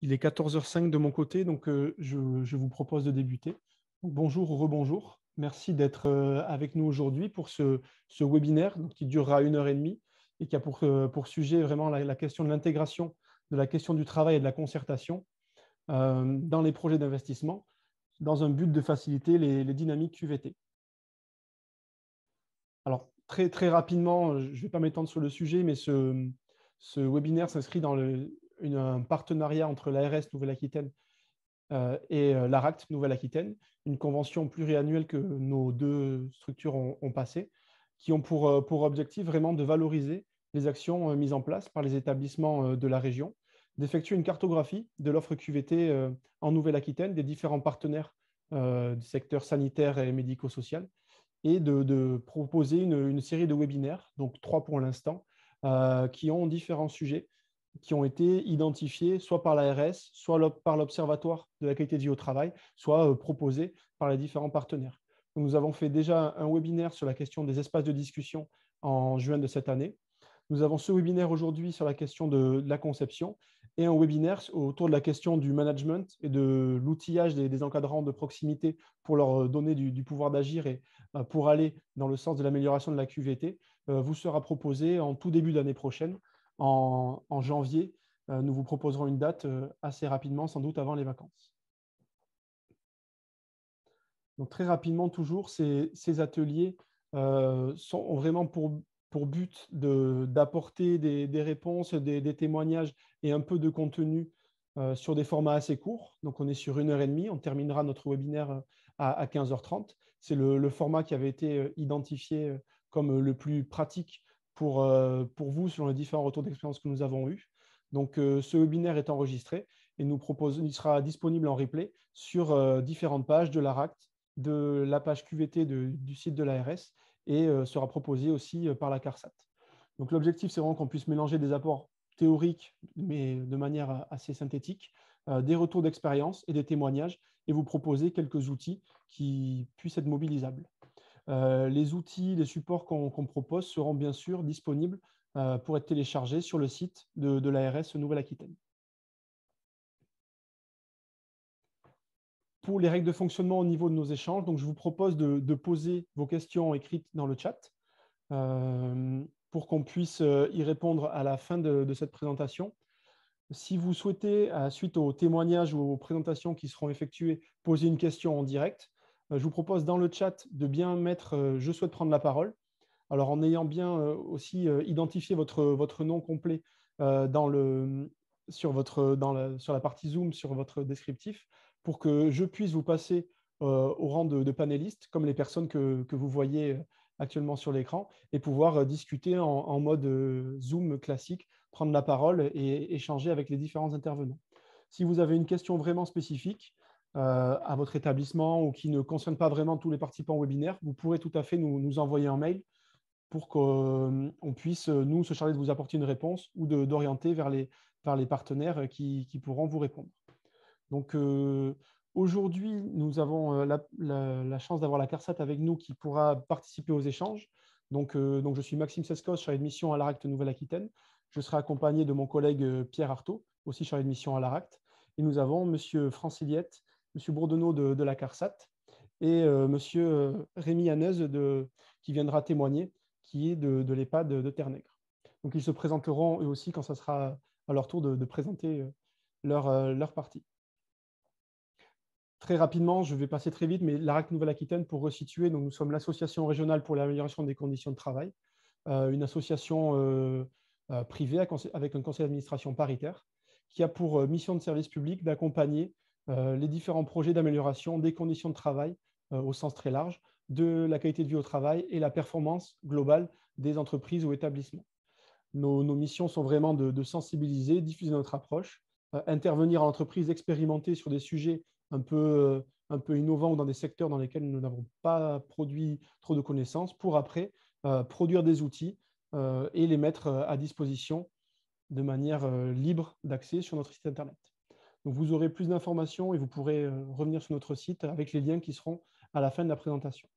Il est 14h05 de mon côté, donc je vous propose de débuter. Donc, bonjour ou rebonjour. Merci d'être avec nous aujourd'hui pour ce webinaire donc, qui durera 1 heure et demie et qui a pour sujet vraiment la question de l'intégration, de la question du travail et de la concertation dans les projets d'investissement dans un but de faciliter les dynamiques QVT. Alors, très, très rapidement, je ne vais pas m'étendre sur le sujet, mais ce webinaire s'inscrit dans un partenariat entre l'ARS Nouvelle-Aquitaine et l'ARACT Nouvelle-Aquitaine, une convention pluriannuelle que nos deux structures ont passée, qui ont pour objectif vraiment de valoriser les actions mises en place par les établissements de la région, d'effectuer une cartographie de l'offre QVT en Nouvelle-Aquitaine, des différents partenaires du secteur sanitaire et médico-social, et de proposer une série de webinaires, donc 3 pour l'instant, qui ont différents sujets qui ont été identifiés soit par l'ARS, soit par l'Observatoire de la qualité de vie au travail, soit proposés par les différents partenaires. Donc, nous avons fait déjà un webinaire sur la question des espaces de discussion en juin de cette année. Nous avons ce webinaire aujourd'hui sur la question de la conception et un webinaire autour de la question du management et de l'outillage des encadrants de proximité pour leur donner du pouvoir d'agir et pour aller dans le sens de l'amélioration de la QVT, vous sera proposé en tout début d'année prochaine, en janvier. Nous vous proposerons une date assez rapidement, sans doute avant les vacances. Donc très rapidement, toujours, ces ateliers ont vraiment pour but d'apporter des réponses, des témoignages et un peu de contenu sur des formats assez courts. Donc, on est sur 1 heure et demie. On terminera notre webinaire à 15h30. C'est le format qui avait été identifié comme le plus pratique pour vous, selon les différents retours d'expérience que nous avons eus. Donc, ce webinaire est enregistré et il sera disponible en replay sur différentes pages de l'ARACT, de la page QVT du site de l'ARS et sera proposé aussi par la CARSAT. Donc l'objectif, c'est vraiment qu'on puisse mélanger des apports théoriques, mais de manière assez synthétique, des retours d'expérience et des témoignages, et vous proposer quelques outils qui puissent être mobilisables. Les outils, les supports qu'on propose seront bien sûr disponibles pour être téléchargés sur le site de l'ARS Nouvelle-Aquitaine. Pour les règles de fonctionnement au niveau de nos échanges, donc je vous propose de poser vos questions écrites dans le chat pour qu'on puisse y répondre à la fin de cette présentation. Si vous souhaitez, suite aux témoignages ou aux présentations qui seront effectuées, poser une question en direct, je vous propose dans le chat de bien mettre « Je souhaite prendre la parole ». Alors, en ayant bien aussi identifié votre nom complet sur la partie Zoom, sur votre descriptif, pour que je puisse vous passer au rang de panélistes, comme les personnes que vous voyez actuellement sur l'écran, et pouvoir discuter en mode Zoom classique, prendre la parole et échanger avec les différents intervenants. Si vous avez une question vraiment spécifique à votre établissement ou qui ne concerne pas vraiment tous les participants au webinaire, vous pourrez tout à fait nous envoyer un mail pour qu'on puisse, nous, se charger de vous apporter une réponse ou d'orienter vers les partenaires qui pourront vous répondre. Donc, aujourd'hui, nous avons la chance d'avoir la CARSAT avec nous qui pourra participer aux échanges. Donc je suis Maxime Sescos, chargé de mission à l'ARACT Nouvelle-Aquitaine. Je serai accompagné de mon collègue Pierre Artaud, aussi chargé de mission à l'ARACT. Et nous avons M. Franciliette, M. Bourdonneau de la CARSAT et M. Rémi Hanez qui viendra témoigner, qui est de l'EHPAD de Terre-Nègre. Donc, ils se présenteront eux aussi quand ça sera à leur tour de présenter leur partie. Très rapidement, je vais passer très vite, mais l'ARACT Nouvelle-Aquitaine, pour resituer, donc nous sommes l'association régionale pour l'amélioration des conditions de travail, une association privée avec un conseil d'administration paritaire qui a pour mission de service public d'accompagner les différents projets d'amélioration des conditions de travail au sens très large, de la qualité de vie au travail et la performance globale des entreprises ou établissements. Nos missions sont vraiment de sensibiliser, diffuser notre approche, intervenir en entreprise, expérimenter sur des sujets un peu innovants ou dans des secteurs dans lesquels nous n'avons pas produit trop de connaissances pour après produire des outils et les mettre à disposition de manière libre d'accès sur notre site Internet. Donc, vous aurez plus d'informations et vous pourrez revenir sur notre site avec les liens qui seront à la fin de la présentation.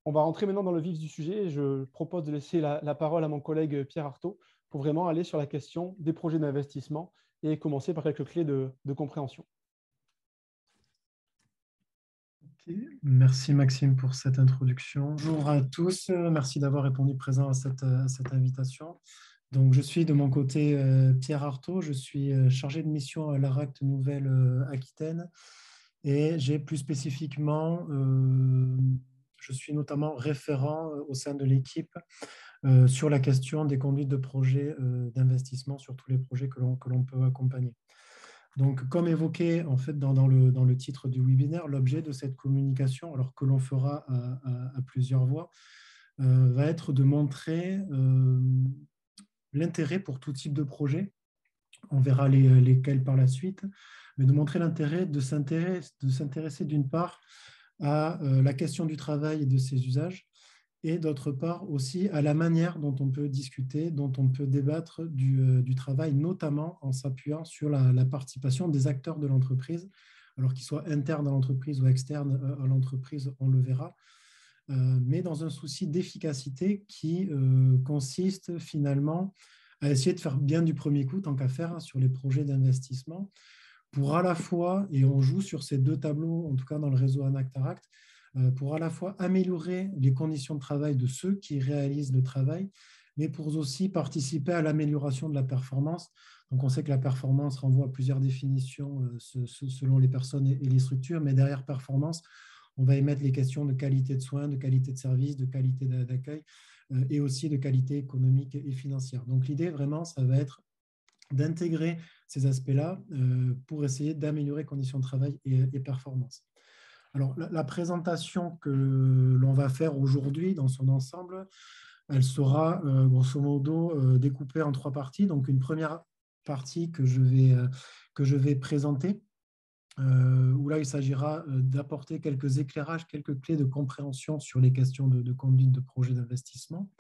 On va rentrer maintenant dans le vif du sujet et je propose de laisser la parole à mon collègue Pierre Artaud pour vraiment aller sur la question des projets d'investissement et commencer par quelques clés de compréhension. Okay. Merci Maxime pour cette introduction. Bonjour à tous, merci d'avoir répondu présent à cette invitation. Donc, je suis de mon côté Pierre Artaud, je suis chargé de mission à l'ARACT Nouvelle-Aquitaine et j'ai plus spécifiquement, je suis notamment référent au sein de l'équipe sur la question des conduites de projets d'investissement sur tous les projets que l'on peut accompagner. Donc, comme évoqué en fait dans le titre du webinaire, l'objet de cette communication, alors que l'on fera à plusieurs voix, va être de montrer l'intérêt pour tout type de projet. On verra lesquels par la suite, mais de montrer l'intérêt de s'intéresser d'une part à la question du travail et de ses usages, et d'autre part aussi à la manière dont on peut discuter, dont on peut débattre du travail, notamment en s'appuyant sur la participation des acteurs de l'entreprise, alors qu'ils soient internes à l'entreprise ou externes à l'entreprise, on le verra, mais dans un souci d'efficacité qui consiste finalement à essayer de faire bien du premier coup, tant qu'à faire, sur les projets d'investissement, pour à la fois, et on joue sur ces deux tableaux, en tout cas dans le réseau Anact-Aract, pour à la fois améliorer les conditions de travail de ceux qui réalisent le travail, mais pour aussi participer à l'amélioration de la performance. Donc, on sait que la performance renvoie à plusieurs définitions selon les personnes et les structures, mais derrière performance, on va émettre les questions de qualité de soins, de qualité de service, de qualité d'accueil et aussi de qualité économique et financière. Donc, l'idée, vraiment, ça va être d'intégrer ces aspects-là pour essayer d'améliorer conditions de travail et performance. Alors, la présentation que l'on va faire aujourd'hui dans son ensemble, elle sera grosso modo découpée en trois parties. Donc, une première partie que je vais présenter, où là, il s'agira d'apporter quelques éclairages, quelques clés de compréhension sur les questions de conduite de projet d'investissement.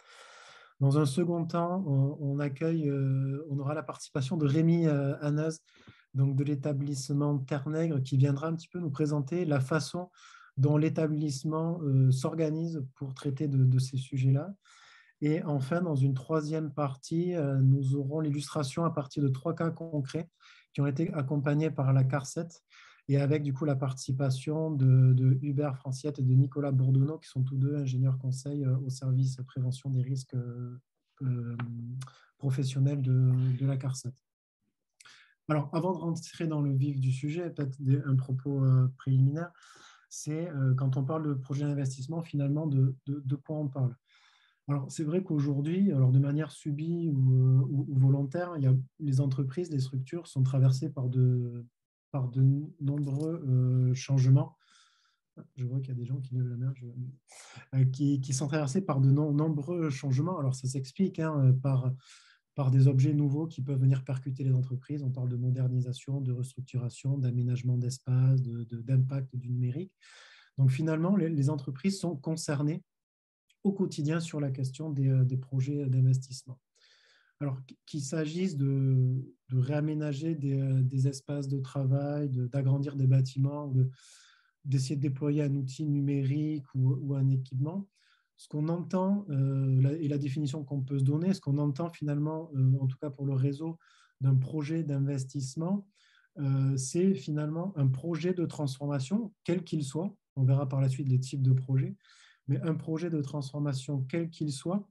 Dans un second temps, on aura la participation de Rémi Hanaz, donc de l'établissement Terre-Nègre, qui viendra un petit peu nous présenter la façon dont l'établissement s'organise pour traiter de ces sujets-là. Et enfin, dans une troisième partie, nous aurons l'illustration à partir de 3 cas concrets qui ont été accompagnés par la CARCET et avec du coup la participation de Hubert Franciette et de Nicolas Bourdonneau, qui sont tous deux ingénieurs conseils au service prévention des risques professionnels de la CARCET. Alors, avant de rentrer dans le vif du sujet, peut-être un propos préliminaire, c'est quand on parle de projet d'investissement, finalement, de quoi on parle. Alors, c'est vrai qu'aujourd'hui, alors de manière subie ou volontaire, les entreprises, les structures sont traversées par de nombreux changements. Je vois qu'il y a des gens qui lèvent la main, qui sont traversés par de nombreux changements. Alors, ça s'explique par des objets nouveaux qui peuvent venir percuter les entreprises. On parle de modernisation, de restructuration, d'aménagement d'espace, d'impact du numérique. Donc, finalement, les entreprises sont concernées au quotidien sur la question des projets d'investissement. Alors, qu'il s'agisse de réaménager des espaces de travail, d'agrandir des bâtiments, d'essayer de déployer un outil numérique ou un équipement, ce qu'on entend, et la définition qu'on peut se donner, ce qu'on entend finalement, en tout cas pour le réseau, d'un projet d'investissement, c'est finalement un projet de transformation, quel qu'il soit. On verra par la suite les types de projets, mais un projet de transformation, quel qu'il soit,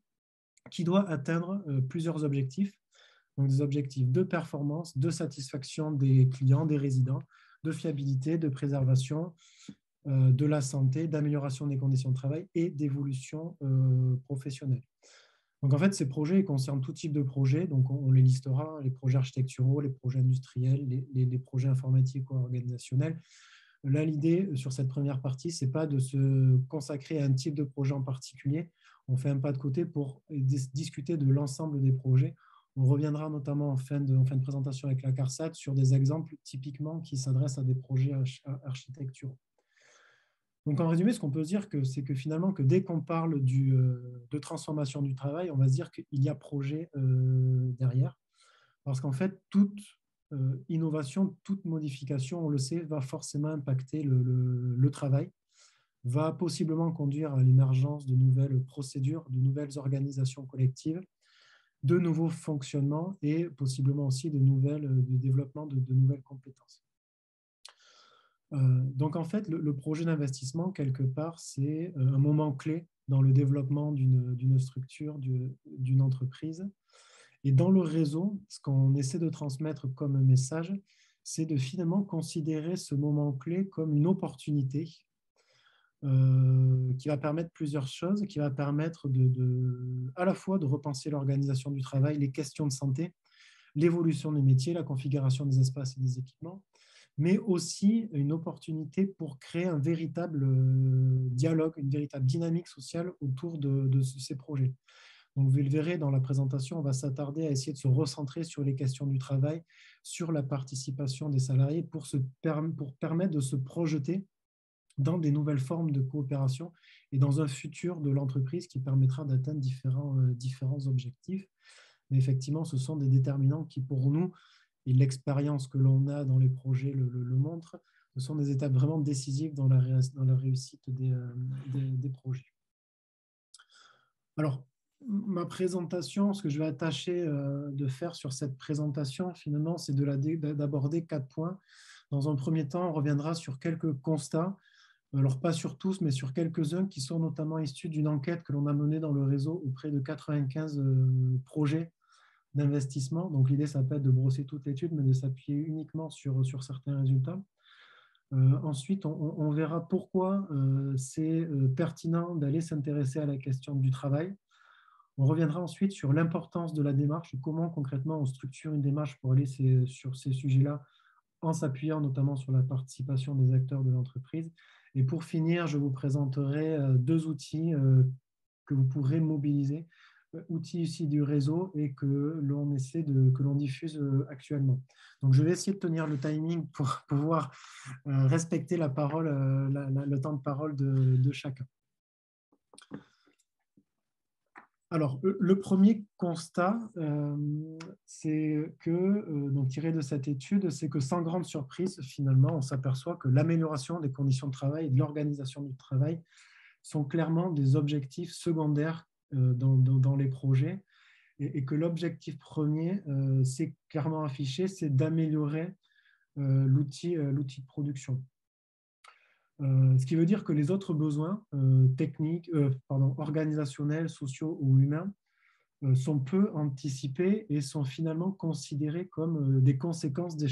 qui doit atteindre plusieurs objectifs. Donc des objectifs de performance, de satisfaction des clients, des résidents, de fiabilité, de préservation de la santé, d'amélioration des conditions de travail et d'évolution professionnelle. Donc en fait, ces projets concernent tout type de projets, donc on les listera, les projets architecturaux, les projets industriels, les projets informatiques ou organisationnels. Là, l'idée sur cette première partie, ce n'est pas de se consacrer à un type de projet en particulier. On fait un pas de côté pour discuter de l'ensemble des projets. On reviendra notamment en fin de présentation avec la CARSAT sur des exemples typiquement qui s'adressent à des projets architecturaux. Donc, en résumé, ce qu'on peut se dire, c'est que finalement, que dès qu'on parle de transformation du travail, on va se dire qu'il y a projet derrière. Parce qu'en fait, toute innovation, toute modification, on le sait, va forcément impacter le travail, va possiblement conduire à l'émergence de nouvelles procédures, de nouvelles organisations collectives, de nouveaux fonctionnements et possiblement aussi de développement de nouvelles compétences. Donc, en fait, le projet d'investissement, quelque part, c'est un moment clé dans le développement d'une structure, d'une entreprise. Et dans le réseau, ce qu'on essaie de transmettre comme message, c'est de finalement considérer ce moment clé comme une opportunité qui va permettre plusieurs choses, qui va permettre à la fois de repenser l'organisation du travail, les questions de santé, l'évolution des métiers, la configuration des espaces et des équipements, mais aussi une opportunité pour créer un véritable dialogue, une véritable dynamique sociale autour de ces projets. Donc, vous le verrez dans la présentation, on va s'attarder à essayer de se recentrer sur les questions du travail, sur la participation des salariés pour permettre de se projeter dans des nouvelles formes de coopération et dans un futur de l'entreprise qui permettra d'atteindre différents objectifs. Mais effectivement, ce sont des déterminants qui, pour nous, et l'expérience que l'on a dans les projets le montre, ce sont des étapes vraiment décisives dans la réussite des projets. Alors, ma présentation, ce que je vais tâcher de faire sur cette présentation, finalement, c'est d'aborder 4 points. Dans un premier temps, on reviendra sur quelques constats, alors pas sur tous, mais sur quelques-uns qui sont notamment issus d'une enquête que l'on a menée dans le réseau auprès de 95 projets d'investissement. Donc, l'idée, ça peut être de brosser toute l'étude, mais de s'appuyer uniquement sur certains résultats. Ensuite, on verra pourquoi c'est pertinent d'aller s'intéresser à la question du travail. On reviendra ensuite sur l'importance de la démarche, comment concrètement on structure une démarche pour aller sur ces sujets-là, en s'appuyant notamment sur la participation des acteurs de l'entreprise. Et pour finir, je vous présenterai 2 outils que vous pourrez mobiliser, outils ici du réseau et que l'on diffuse actuellement. Donc, je vais essayer de tenir le timing pour pouvoir respecter la parole, le temps de parole de chacun. Alors, le premier constat, c'est que, donc tiré de cette étude, c'est que sans grande surprise, finalement, on s'aperçoit que l'amélioration des conditions de travail et de l'organisation du travail sont clairement des objectifs secondaires dans les projets et que l'objectif premier, c'est clairement affiché, c'est d'améliorer l'outil de production. Ce qui veut dire que les autres besoins organisationnels, sociaux ou humains sont peu anticipés et sont finalement considérés comme des conséquences des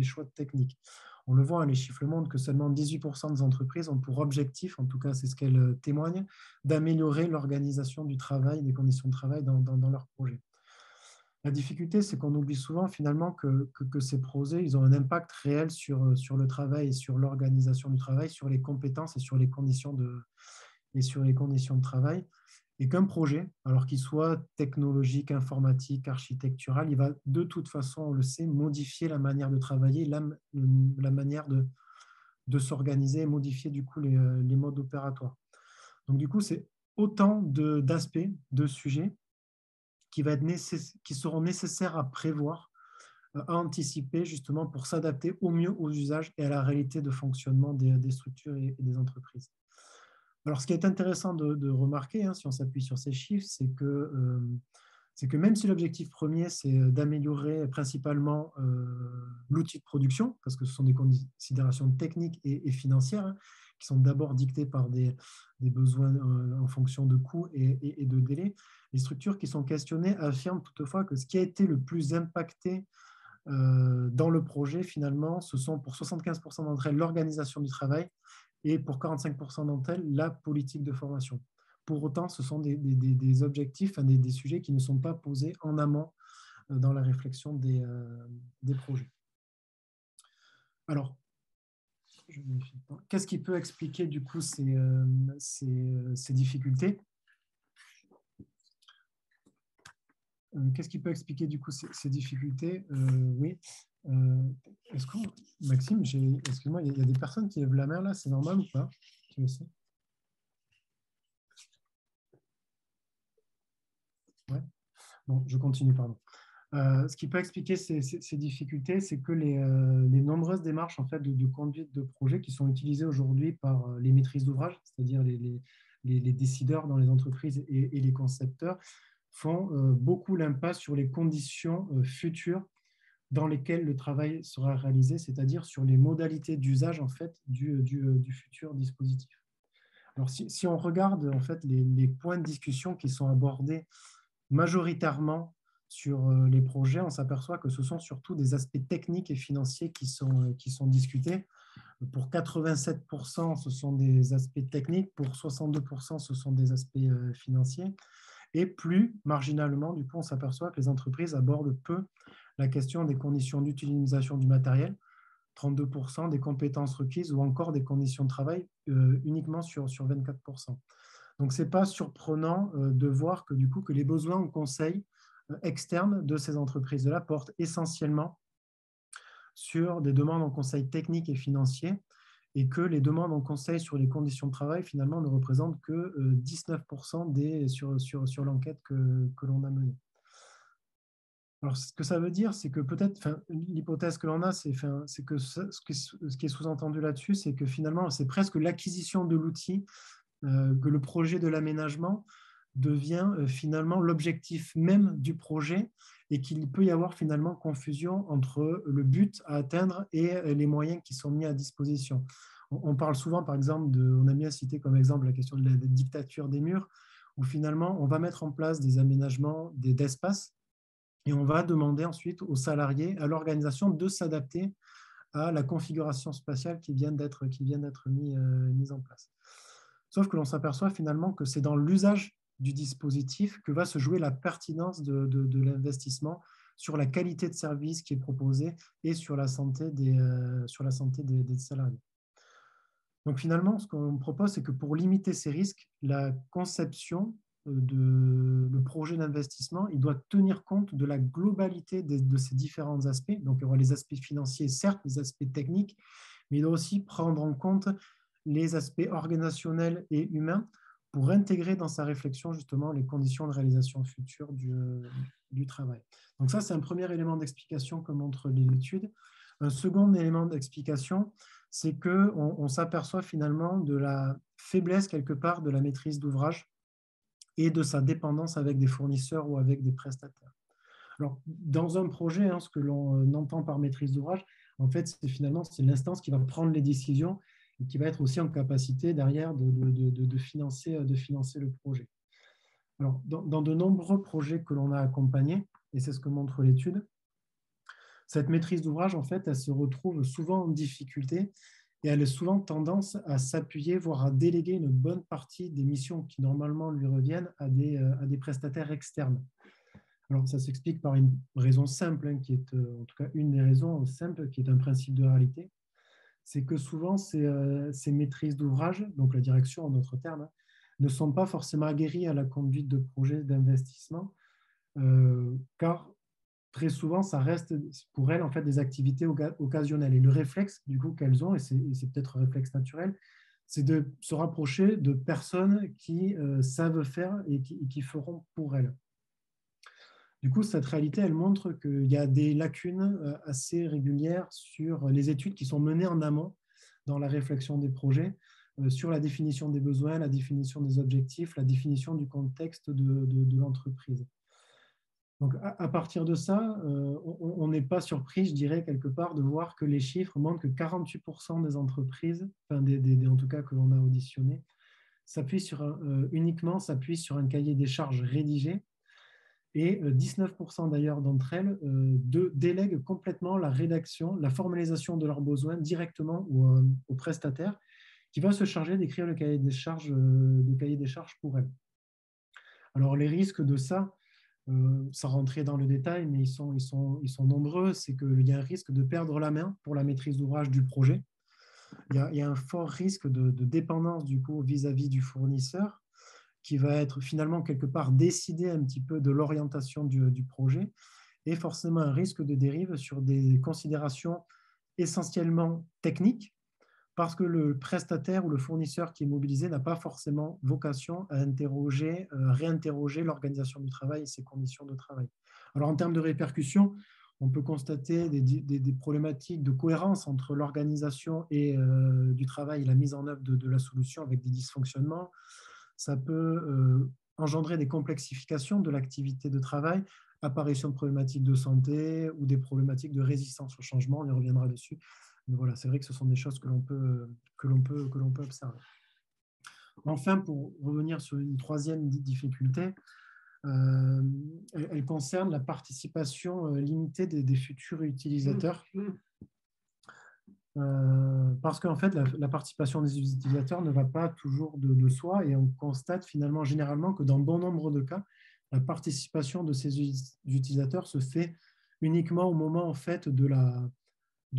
choix techniques. On le voit, les chiffres montrent que seulement 18% des entreprises ont pour objectif, en tout cas c'est ce qu'elles témoignent, d'améliorer l'organisation du travail, des conditions de travail dans leurs projets. La difficulté, c'est qu'on oublie souvent finalement que ces projets, ils ont un impact réel sur le travail et sur l'organisation du travail, sur les compétences et sur les conditions de travail. Et qu'un projet, alors qu'il soit technologique, informatique, architectural, il va de toute façon, on le sait, modifier la manière de travailler, la manière de s'organiser, modifier du coup les modes opératoires. Donc du coup, c'est autant d'aspects, de sujets qui seront nécessaires à prévoir, à anticiper justement pour s'adapter au mieux aux usages et à la réalité de fonctionnement des structures et des entreprises. Alors, ce qui est intéressant de remarquer, si on s'appuie sur ces chiffres, c'est que même si l'objectif premier, c'est d'améliorer principalement l'outil de production, parce que ce sont des considérations techniques et financières qui sont d'abord dictées par des besoins en fonction de coûts et de délais, les structures qui sont questionnées affirment toutefois que ce qui a été le plus impacté dans le projet, finalement, ce sont pour 75% d'entre elles l'organisation du travail et pour 45% d'entre elles, la politique de formation. Pour autant, ce sont des objectifs, des sujets qui ne sont pas posés en amont dans la réflexion des projets. Alors, qu'est-ce qui peut expliquer du coup ces difficultés? Qu'est-ce qui peut expliquer du coup ces difficultés? Oui. Maxime, excuse-moi, il y a des personnes qui lèvent la main là, c'est normal ou pas? Tu le sais? Ouais. Bon, je continue, pardon. Ce qui peut expliquer ces difficultés, c'est que les nombreuses démarches en fait, de conduite de projet qui sont utilisées aujourd'hui par les maîtrises d'ouvrage, c'est-à-dire les décideurs dans les entreprises et les concepteurs, font beaucoup l'impasse sur les conditions futures dans lesquelles le travail sera réalisé, c'est-à-dire sur les modalités d'usage en fait, du futur dispositif. Alors, si on regarde en fait, les points de discussion qui sont abordés majoritairement sur les projets, on s'aperçoit que ce sont surtout des aspects techniques et financiers qui sont discutés. Pour 87%, ce sont des aspects techniques, pour 62%, ce sont des aspects financiers. Et plus marginalement, du coup, on s'aperçoit que les entreprises abordent peu la question des conditions d'utilisation du matériel, 32%, des compétences requises ou encore des conditions de travail uniquement sur 24%. Donc, ce n'est pas surprenant de voir que, du coup, que les besoins en conseil externe de ces entreprises-là portent essentiellement sur des demandes en conseil technique et financier et que les demandes en conseil sur les conditions de travail, finalement, ne représentent que 19% sur l'enquête que l'on a menée. Alors, ce que ça veut dire, c'est que peut-être, l'hypothèse que l'on a, c'est que ce qui est sous-entendu là-dessus, c'est que finalement, c'est presque l'acquisition de l'outil, que le projet de l'aménagement devient finalement l'objectif même du projet et qu'il peut y avoir finalement confusion entre le but à atteindre et les moyens qui sont mis à disposition. On parle souvent, par exemple, on a bien cité comme exemple la question de la dictature des murs, où finalement on va mettre en place des aménagements d'espace et on va demander ensuite aux salariés, à l'organisation de s'adapter à la configuration spatiale qui vient d'être mise en place. Sauf que l'on s'aperçoit finalement que c'est dans l'usage du dispositif que va se jouer la pertinence de l'investissement sur la qualité de service qui est proposée et sur la santé des salariés. Donc finalement, ce qu'on propose, c'est que pour limiter ces risques, la conception le projet d'investissement, il doit tenir compte de la globalité de ces différents aspects. Donc, il y aura les aspects financiers, certes, les aspects techniques, mais il doit aussi prendre en compte les aspects organisationnels et humains pour intégrer dans sa réflexion justement les conditions de réalisation future du travail. Donc ça, c'est un premier élément d'explication que montre l'étude. Un second élément d'explication, c'est qu'on s'aperçoit finalement de la faiblesse quelque part de la maîtrise d'ouvrage et de sa dépendance avec des fournisseurs ou avec des prestataires. Alors, dans un projet, ce que l'on entend par maîtrise d'ouvrage, en fait, c'est l'instance qui va prendre les décisions et qui va être aussi en capacité derrière de financer le projet. Alors, dans de nombreux projets que l'on a accompagnés, et c'est ce que montre l'étude, cette maîtrise d'ouvrage, en fait, elle se retrouve souvent en difficulté et elle a souvent tendance à s'appuyer, voire à déléguer une bonne partie des missions qui normalement lui reviennent à des prestataires externes. Alors, ça s'explique par une raison simple, qui est en tout cas une des raisons simples, qui est un principe de réalité. C'est que souvent, ces maîtrises d'ouvrage, donc la direction en d'autres termes, ne sont pas forcément aguerries à la conduite de projets d'investissement, car très souvent, ça reste pour elles en fait, des activités occasionnelles. Et le réflexe du coup qu'elles ont, et c'est peut-être un réflexe naturel, c'est de se rapprocher de personnes qui savent faire et qui feront pour elles. Du coup, cette réalité, elle montre qu'il y a des lacunes assez régulières sur les études qui sont menées en amont dans la réflexion des projets, sur la définition des besoins, la définition des objectifs, la définition du contexte de l'entreprise. Donc, à partir de ça, on n'est pas surpris, je dirais, quelque part, de voir que les chiffres montrent que 48% des entreprises, en tout cas que l'on a auditionné, uniquement s'appuient sur un cahier des charges rédigé et 19% d'ailleurs d'entre elles délèguent complètement la rédaction, la formalisation de leurs besoins directement au prestataire qui va se charger d'écrire le cahier des charges pour elles. Alors, les risques de ça, sans rentrer dans le détail, mais ils sont nombreux, c'est qu'il y a un risque de perdre la main pour la maîtrise d'ouvrage du projet. Il y a un fort risque de dépendance du coup vis-à-vis du fournisseur qui va être finalement quelque part décidé un petit peu de l'orientation du projet et forcément un risque de dérive sur des considérations essentiellement techniques parce que le prestataire ou le fournisseur qui est mobilisé n'a pas forcément vocation à réinterroger l'organisation du travail et ses conditions de travail. Alors, en termes de répercussions, on peut constater des problématiques de cohérence entre l'organisation du travail et la mise en œuvre de la solution avec des dysfonctionnements. Ça peut engendrer des complexifications de l'activité de travail, apparition de problématiques de santé ou des problématiques de résistance au changement, on y reviendra dessus. Mais voilà, c'est vrai que ce sont des choses que l'on peut observer. Enfin, pour revenir sur une troisième difficulté, elle concerne la participation limitée des futurs utilisateurs. Parce qu'en fait, la participation des utilisateurs ne va pas toujours de soi et on constate finalement généralement que dans bon nombre de cas, la participation de ces utilisateurs se fait uniquement au moment en fait de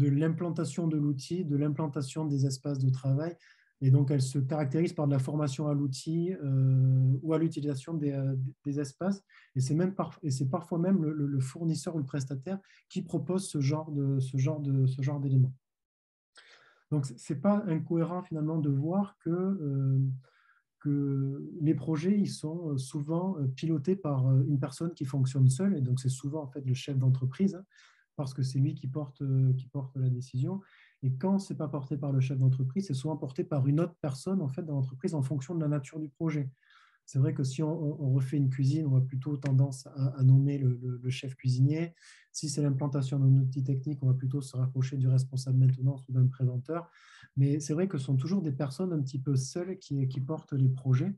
l'implantation de l'outil, de l'implantation des espaces de travail. Et donc, elle se caractérise par de la formation à l'outil ou à l'utilisation des espaces. Et c'est parfois même le fournisseur ou le prestataire qui propose ce genre d'éléments. Donc, ce n'est pas incohérent finalement de voir que les projets ils sont souvent pilotés par une personne qui fonctionne seule. Et donc, c'est souvent en fait le chef d'entreprise, hein, parce que c'est lui qui porte la décision. Et quand ce n'est pas porté par le chef d'entreprise, c'est souvent porté par une autre personne en fait, dans l'entreprise en fonction de la nature du projet. C'est vrai que si on refait une cuisine, on a plutôt tendance à nommer le chef cuisinier. Si c'est l'implantation d'un outil technique, on va plutôt se rapprocher du responsable maintenance ou d'un préventeur. Mais c'est vrai que ce sont toujours des personnes un petit peu seules qui portent les projets.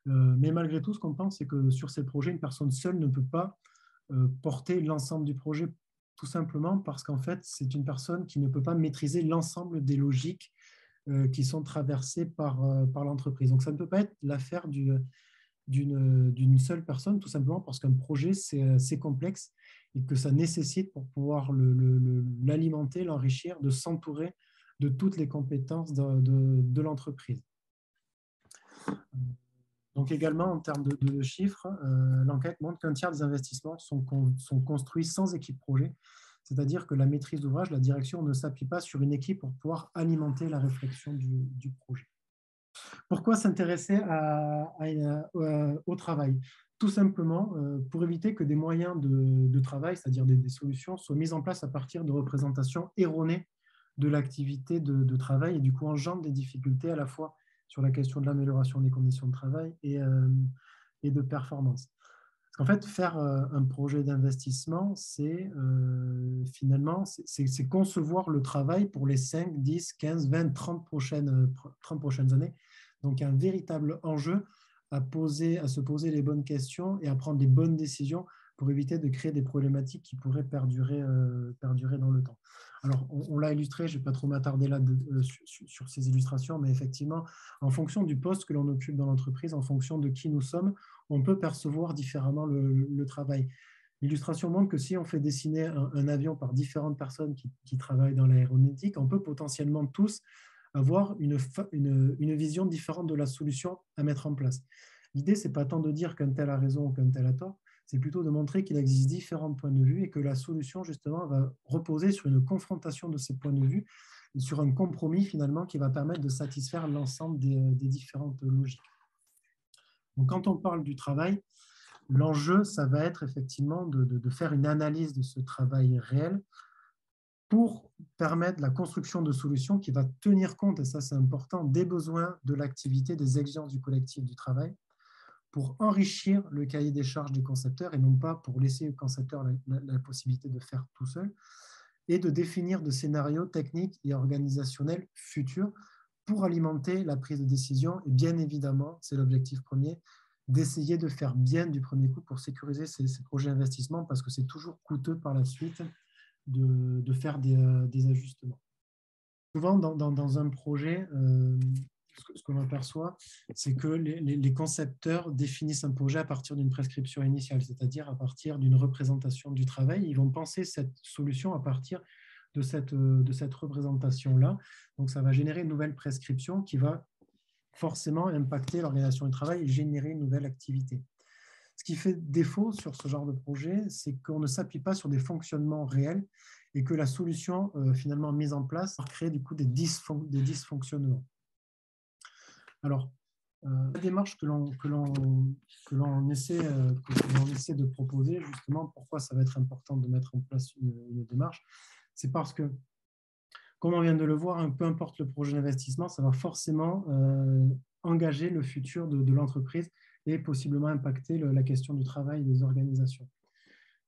Mais malgré tout, ce qu'on pense, c'est que sur ces projets, une personne seule ne peut pas porter l'ensemble du projet, tout simplement parce qu'en fait, c'est une personne qui ne peut pas maîtriser l'ensemble des logiques qui sont traversées par l'entreprise. Donc, ça ne peut pas être l'affaire d'une seule personne, tout simplement parce qu'un projet, c'est complexe et que ça nécessite, pour pouvoir l'alimenter, l'enrichir, de s'entourer de toutes les compétences de l'entreprise. Donc également, en termes de chiffres, l'enquête montre qu'un tiers des investissements sont construits sans équipe projet, c'est-à-dire que la maîtrise d'ouvrage, la direction ne s'appuie pas sur une équipe pour pouvoir alimenter la réflexion du projet. Pourquoi s'intéresser au travail? Tout simplement pour éviter que des moyens de travail, c'est-à-dire des solutions, soient mis en place à partir de représentations erronées de l'activité de travail et du coup engendrent des difficultés à la fois sur la question de l'amélioration des conditions de travail et de performance. Parce qu'en fait, faire un projet d'investissement, c'est finalement c'est concevoir le travail pour les 5, 10, 15, 20, 30 prochaines années. Donc, un véritable enjeu à se poser les bonnes questions et à prendre les bonnes décisions pour éviter de créer des problématiques qui pourraient perdurer dans le temps. Alors, on l'a illustré, je ne vais pas trop m'attarder là sur ces illustrations, mais effectivement, en fonction du poste que l'on occupe dans l'entreprise, en fonction de qui nous sommes, on peut percevoir différemment le travail. L'illustration montre que si on fait dessiner un avion par différentes personnes qui travaillent dans l'aéronautique, on peut potentiellement tous avoir une vision différente de la solution à mettre en place. L'idée, ce n'est pas tant de dire qu'un tel a raison ou qu'un tel a tort, c'est plutôt de montrer qu'il existe différents points de vue et que la solution, justement, va reposer sur une confrontation de ces points de vue, sur un compromis, finalement, qui va permettre de satisfaire l'ensemble des différentes logiques. Donc, quand on parle du travail, l'enjeu, ça va être effectivement de faire une analyse de ce travail réel pour permettre la construction de solutions qui va tenir compte, et ça c'est important, des besoins de l'activité, des exigences du collectif du travail, pour enrichir le cahier des charges du concepteur et non pas pour laisser le concepteur la possibilité de faire tout seul, et de définir des scénarios techniques et organisationnels futurs pour alimenter la prise de décision. Et bien évidemment, c'est l'objectif premier, d'essayer de faire bien du premier coup pour sécuriser ces projets d'investissement parce que c'est toujours coûteux par la suite de faire des ajustements. Souvent, dans un projet, ce qu'on aperçoit, c'est que les concepteurs définissent un projet à partir d'une prescription initiale, c'est-à-dire à partir d'une représentation du travail. Ils vont penser cette solution à partir de cette représentation-là. Donc, ça va générer une nouvelle prescription qui va forcément impacter l'organisation du travail et générer une nouvelle activité. Ce qui fait défaut sur ce genre de projet, c'est qu'on ne s'appuie pas sur des fonctionnements réels et que la solution finalement mise en place crée du coup des dysfonctionnements. Alors, la démarche que l'on essaie de proposer, justement, pourquoi ça va être important de mettre en place une démarche, c'est parce que, comme on vient de le voir, peu importe le projet d'investissement, ça va forcément engager le futur de l'entreprise et possiblement impacter la question du travail des organisations.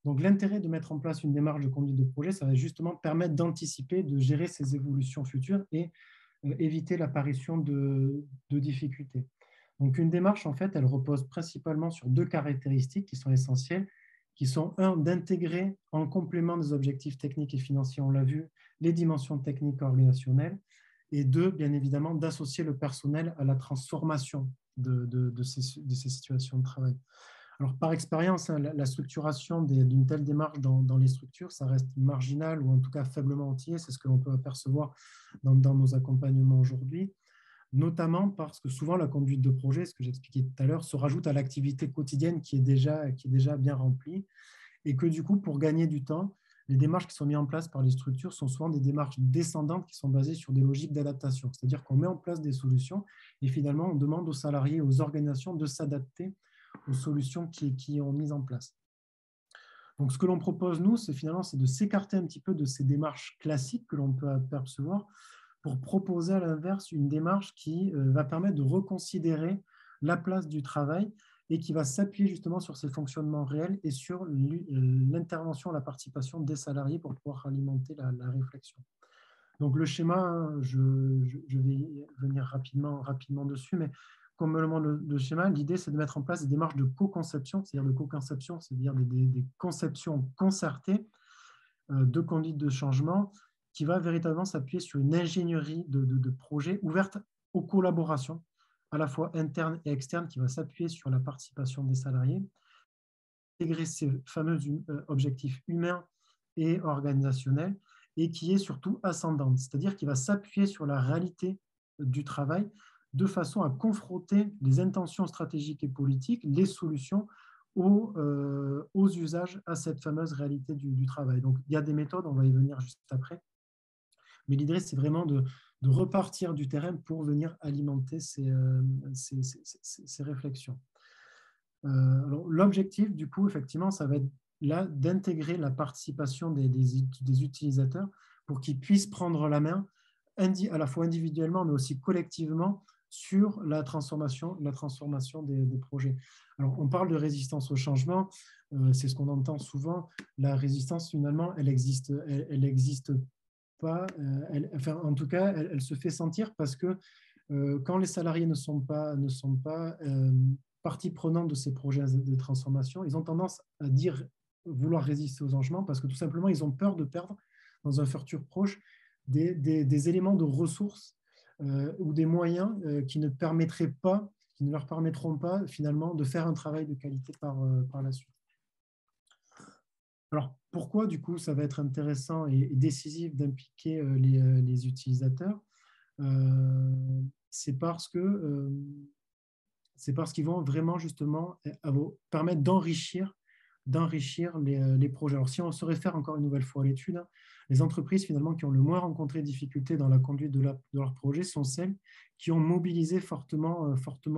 Donc, l'intérêt de mettre en place une démarche de conduite de projet, ça va justement permettre d'anticiper, de gérer ces évolutions futures et éviter l'apparition de difficultés. Donc, une démarche, en fait, elle repose principalement sur deux caractéristiques qui sont essentielles, qui sont, un, d'intégrer en complément des objectifs techniques et financiers, on l'a vu, les dimensions techniques organisationnelles, et deux, bien évidemment, d'associer le personnel à la transformation de ces situations de travail. Alors, par expérience, hein, la structuration d'une telle démarche dans les structures, ça reste marginal ou en tout cas faiblement entier. C'est ce que l'on peut apercevoir dans nos accompagnements aujourd'hui, notamment parce que souvent la conduite de projet, ce que j'expliquais tout à l'heure, se rajoute à l'activité quotidienne qui est déjà bien remplie et que du coup, pour gagner du temps, les démarches qui sont mises en place par les structures sont souvent des démarches descendantes qui sont basées sur des logiques d'adaptation. C'est-à-dire qu'on met en place des solutions et finalement, on demande aux salariés, aux organisations de s'adapter aux solutions qui ont mises en place. Donc, ce que l'on propose, nous, c'est finalement de s'écarter un petit peu de ces démarches classiques que l'on peut apercevoir pour proposer à l'inverse une démarche qui va permettre de reconsidérer la place du travail et qui va s'appuyer justement sur ses fonctionnements réels et sur l'intervention, la participation des salariés pour pouvoir alimenter la réflexion. Donc, le schéma, je vais venir rapidement dessus, mais comme me le demande le schéma, l'idée, c'est de mettre en place des démarches de co-conception, c'est-à-dire de co-conception, c'est-à-dire des conceptions concertées de conduite de changement qui va véritablement s'appuyer sur une ingénierie de projet ouverte aux collaborations, à la fois internes et externes, qui va s'appuyer sur la participation des salariés, intégrer ces fameux objectifs humains et organisationnels, et qui est surtout ascendante, c'est-à-dire qui va s'appuyer sur la réalité du travail de façon à confronter les intentions stratégiques et politiques, les solutions aux usages, à cette fameuse réalité du travail. Donc, il y a des méthodes, on va y venir juste après, mais l'idée, c'est vraiment de repartir du terrain pour venir alimenter ces réflexions. L'objectif, du coup, effectivement, ça va être là d'intégrer la participation des utilisateurs pour qu'ils puissent prendre la main à la fois individuellement, mais aussi collectivement sur la transformation des projets. Alors, on parle de résistance au changement, c'est ce qu'on entend souvent. La résistance, finalement, elle existe pas. Enfin, en tout cas, elle se fait sentir parce que quand les salariés ne sont pas partie prenante de ces projets de transformation, ils ont tendance à dire vouloir résister aux changements parce que tout simplement, ils ont peur de perdre dans un futur proche des éléments de ressources ou des moyens qui ne leur permettront pas finalement de faire un travail de qualité par la suite. Alors, pourquoi du coup ça va être intéressant et décisif d'impliquer les utilisateurs? C'est parce qu'ils vont vraiment justement permettre d'enrichir les projets. Alors, si on se réfère encore une nouvelle fois à l'étude, hein, les entreprises finalement qui ont le moins rencontré de difficultés dans la conduite de leur projet sont celles qui ont mobilisé fortement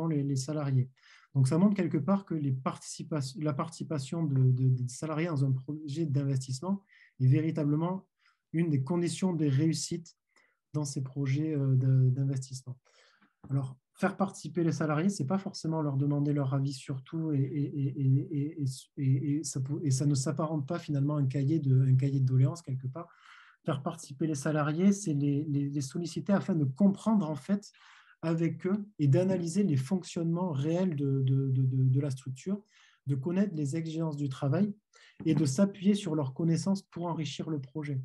les salariés. Donc, ça montre quelque part que la participation des salariés dans un projet d'investissement est véritablement une des conditions de réussite dans ces projets d'investissement. Alors, faire participer les salariés, ce n'est pas forcément leur demander leur avis sur tout et ça ne s'apparente pas finalement à un cahier de doléances quelque part. Faire participer les salariés, c'est les solliciter afin de comprendre en fait avec eux et d'analyser les fonctionnements réels de la structure, de connaître les exigences du travail et de s'appuyer sur leurs connaissances pour enrichir le projet.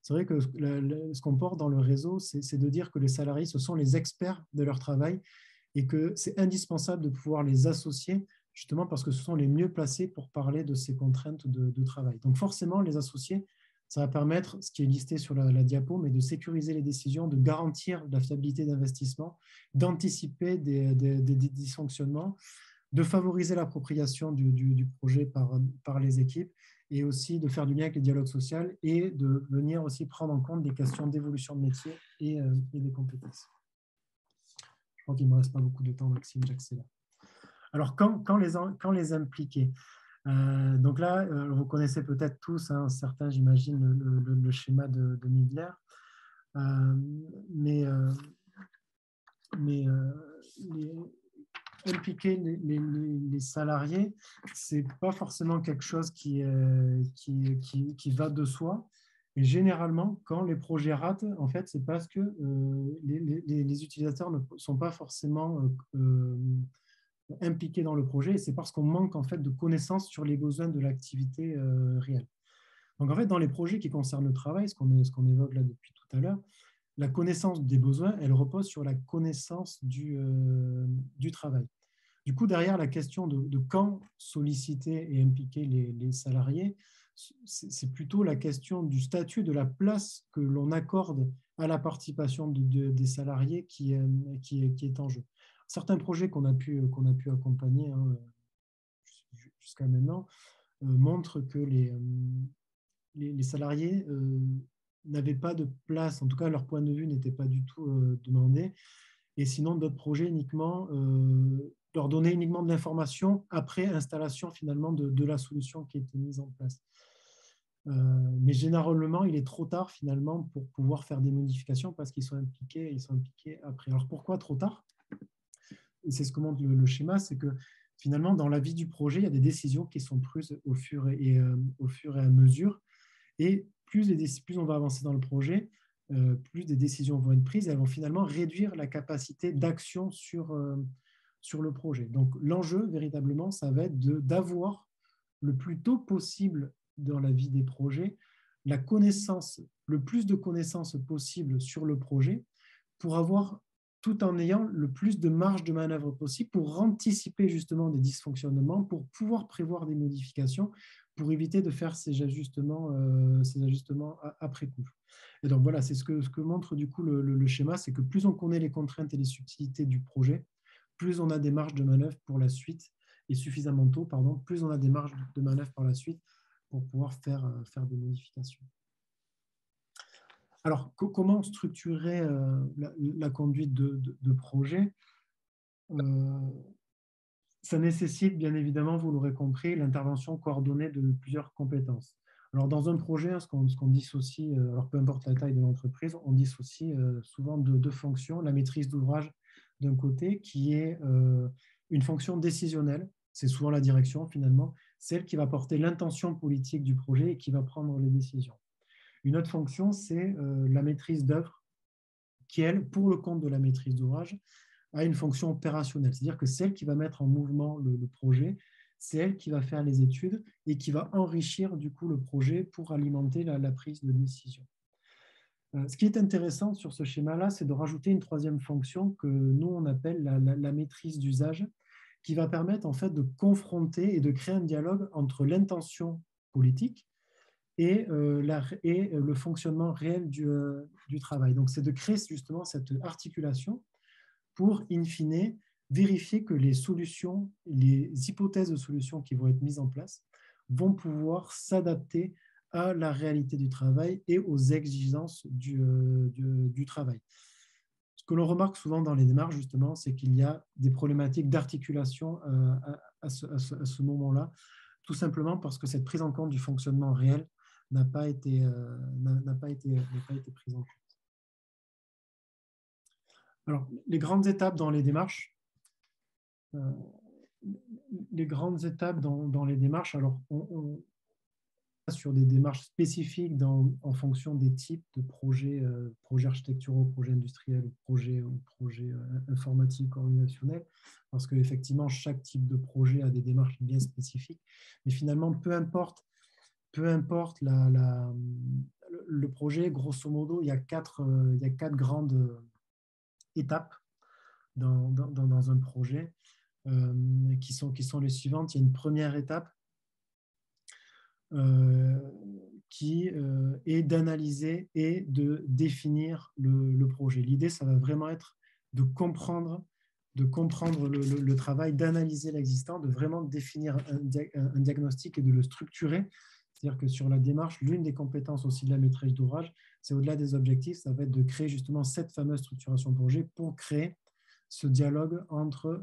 C'est vrai que ce qu'on porte dans le réseau, c'est de dire que les salariés, ce sont les experts de leur travail et que c'est indispensable de pouvoir les associer justement parce que ce sont les mieux placés pour parler de ces contraintes de travail. Donc forcément, les associer, ça va permettre, ce qui est listé sur la diapo, mais de sécuriser les décisions, de garantir la fiabilité d'investissement, d'anticiper des dysfonctionnements, de favoriser l'appropriation du projet par les équipes et aussi de faire du lien avec les dialogues sociaux et de venir aussi prendre en compte des questions d'évolution de métier et des compétences. Je crois qu'il ne me reste pas beaucoup de temps, Maxime, j'accélère. Alors, quand les impliquer, donc là, vous connaissez peut-être tous, hein, certains, j'imagine, le schéma de Midler, impliquer les salariés, ce n'est pas forcément quelque chose qui va de soi. Et généralement, quand les projets ratent, en fait, c'est parce que les utilisateurs ne sont pas forcément impliqués dans le projet, et c'est parce qu'on manque en fait de connaissances sur les besoins de l'activité réelle. Donc en fait, dans les projets qui concernent le travail, ce qu'on évoque là depuis tout à l'heure, la connaissance des besoins, elle repose sur la connaissance du travail. Du coup, derrière la question de quand solliciter et impliquer les salariés, c'est plutôt la question du statut, de la place que l'on accorde à la participation des salariés qui est en jeu. Certains projets qu'on a pu accompagner jusqu'à maintenant montrent que les salariés n'avaient pas de place, en tout cas leur point de vue n'était pas du tout demandé, et sinon d'autres projets uniquement leur donner uniquement de l'information après installation finalement de la solution qui était mise en place. Mais généralement, il est trop tard finalement pour pouvoir faire des modifications parce qu'ils sont impliqués après. Alors pourquoi trop tard? Et c'est ce que montre le schéma, c'est que finalement, dans la vie du projet, il y a des décisions qui sont prises au fur et à mesure. Et plus on va avancer dans le projet, plus des décisions vont être prises, elles vont finalement réduire la capacité d'action sur le projet. Donc l'enjeu, véritablement, ça va être d'avoir le plus tôt possible dans la vie des projets la connaissance, le plus de connaissances possible sur le projet pour avoir, tout en ayant le plus de marge de manœuvre possible pour anticiper justement des dysfonctionnements, pour pouvoir prévoir des modifications, pour éviter de faire ces ajustements après coup. Et donc voilà, c'est ce que montre du coup le schéma, c'est que plus on connaît les contraintes et les subtilités du projet, plus on a des marges de manœuvre pour la suite, et suffisamment tôt, pardon, plus on a des marges de manœuvre par la suite pour pouvoir faire des modifications. Alors, comment structurer la conduite de projet? Ça nécessite, bien évidemment, vous l'aurez compris, l'intervention coordonnée de plusieurs compétences. Alors, dans un projet, ce qu'on dissocie, alors peu importe la taille de l'entreprise, on dissocie souvent deux fonctions. La maîtrise d'ouvrage, d'un côté, qui est une fonction décisionnelle, c'est souvent la direction, finalement, celle qui va porter l'intention politique du projet et qui va prendre les décisions. Une autre fonction, c'est la maîtrise d'œuvre, qui, elle, pour le compte de la maîtrise d'ouvrage, a une fonction opérationnelle. C'est-à-dire que celle qui va mettre en mouvement le projet, c'est elle qui va faire les études et qui va enrichir du coup le projet pour alimenter la prise de décision. Ce qui est intéressant sur ce schéma-là, c'est de rajouter une troisième fonction que nous, on appelle la maîtrise d'usage, qui va permettre en fait de confronter et de créer un dialogue entre l'intention politique et le fonctionnement réel du travail. Donc, c'est de créer justement cette articulation pour, in fine, vérifier que les solutions, les hypothèses de solutions qui vont être mises en place vont pouvoir s'adapter à la réalité du travail et aux exigences du travail. Ce que l'on remarque souvent dans les démarches, justement, c'est qu'il y a des problématiques d'articulation à ce moment-là, tout simplement parce que cette prise en compte du fonctionnement réel n'a pas été prise en compte. Alors, les grandes étapes dans les démarches. Alors, on sur des démarches spécifiques en fonction des types de projets, projets architecturaux, projets industriels, projets informatiques, organisationnels, parce qu'effectivement, chaque type de projet a des démarches bien spécifiques. Mais finalement, peu importe le projet, grosso modo, il y a quatre grandes étapes dans un projet qui sont les suivantes. Il y a une première étape qui est d'analyser et de définir le projet. L'idée, ça va vraiment être de comprendre le travail, d'analyser l'existant, de vraiment définir un diagnostic et de le structurer. C'est-à-dire que sur la démarche, l'une des compétences aussi de la maîtrise d'ouvrage, c'est au-delà des objectifs, ça va être de créer justement cette fameuse structuration de projet pour créer ce dialogue entre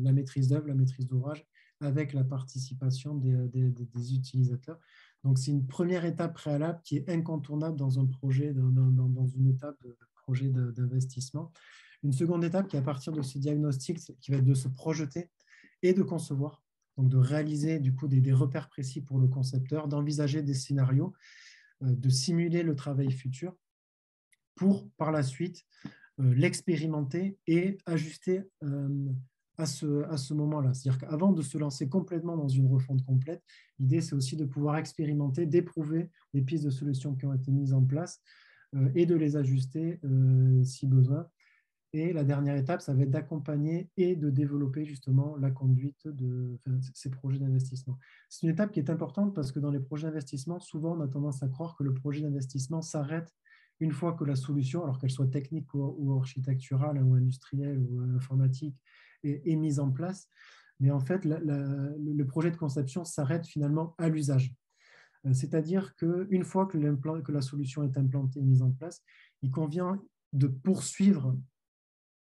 la maîtrise d'œuvre, la maîtrise d'ouvrage, avec la participation des utilisateurs. Donc, c'est une première étape préalable qui est incontournable dans un projet, dans une étape de projet d'investissement. Une seconde étape qui est à partir de ces diagnostics, qui va être de se projeter et de concevoir, donc de réaliser du coup des repères précis pour le concepteur, d'envisager des scénarios, de simuler le travail futur pour par la suite l'expérimenter et ajuster à ce moment-là. C'est-à-dire qu'avant de se lancer complètement dans une refonte complète, l'idée, c'est aussi de pouvoir expérimenter, d'éprouver les pistes de solutions qui ont été mises en place et de les ajuster si besoin. Et la dernière étape, ça va être d'accompagner et de développer justement la conduite de ces projets d'investissement. C'est une étape qui est importante parce que dans les projets d'investissement, souvent, on a tendance à croire que le projet d'investissement s'arrête une fois que la solution, alors qu'elle soit technique ou architecturale ou industrielle ou informatique, est mise en place. Mais en fait, le projet de conception s'arrête finalement à l'usage. C'est-à-dire qu'une fois que la solution est implantée et mise en place, il convient de poursuivre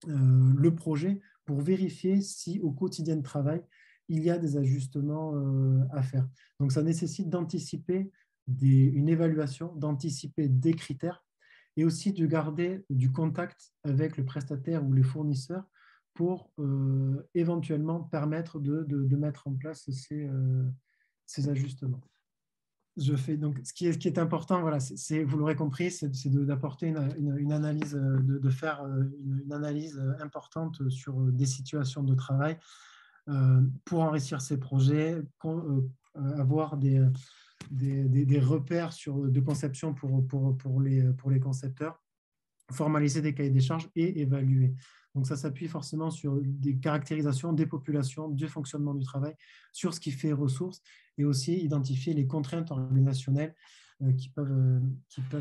le projet pour vérifier si au quotidien de travail, il y a des ajustements à faire. Donc, ça nécessite d'anticiper une évaluation, d'anticiper des critères et aussi de garder du contact avec le prestataire ou les fournisseurs pour éventuellement permettre de mettre en place ces ajustements. Je fais donc ce qui est important, voilà, vous l'aurez compris, c'est d'apporter une analyse, de faire une analyse importante sur des situations de travail pour enrichir ces projets, avoir des repères de conception pour les concepteurs, formaliser des cahiers des charges et évaluer. Donc, ça s'appuie forcément sur des caractérisations des populations, du fonctionnement du travail, sur ce qui fait ressources et aussi identifier les contraintes organisationnelles qui peuvent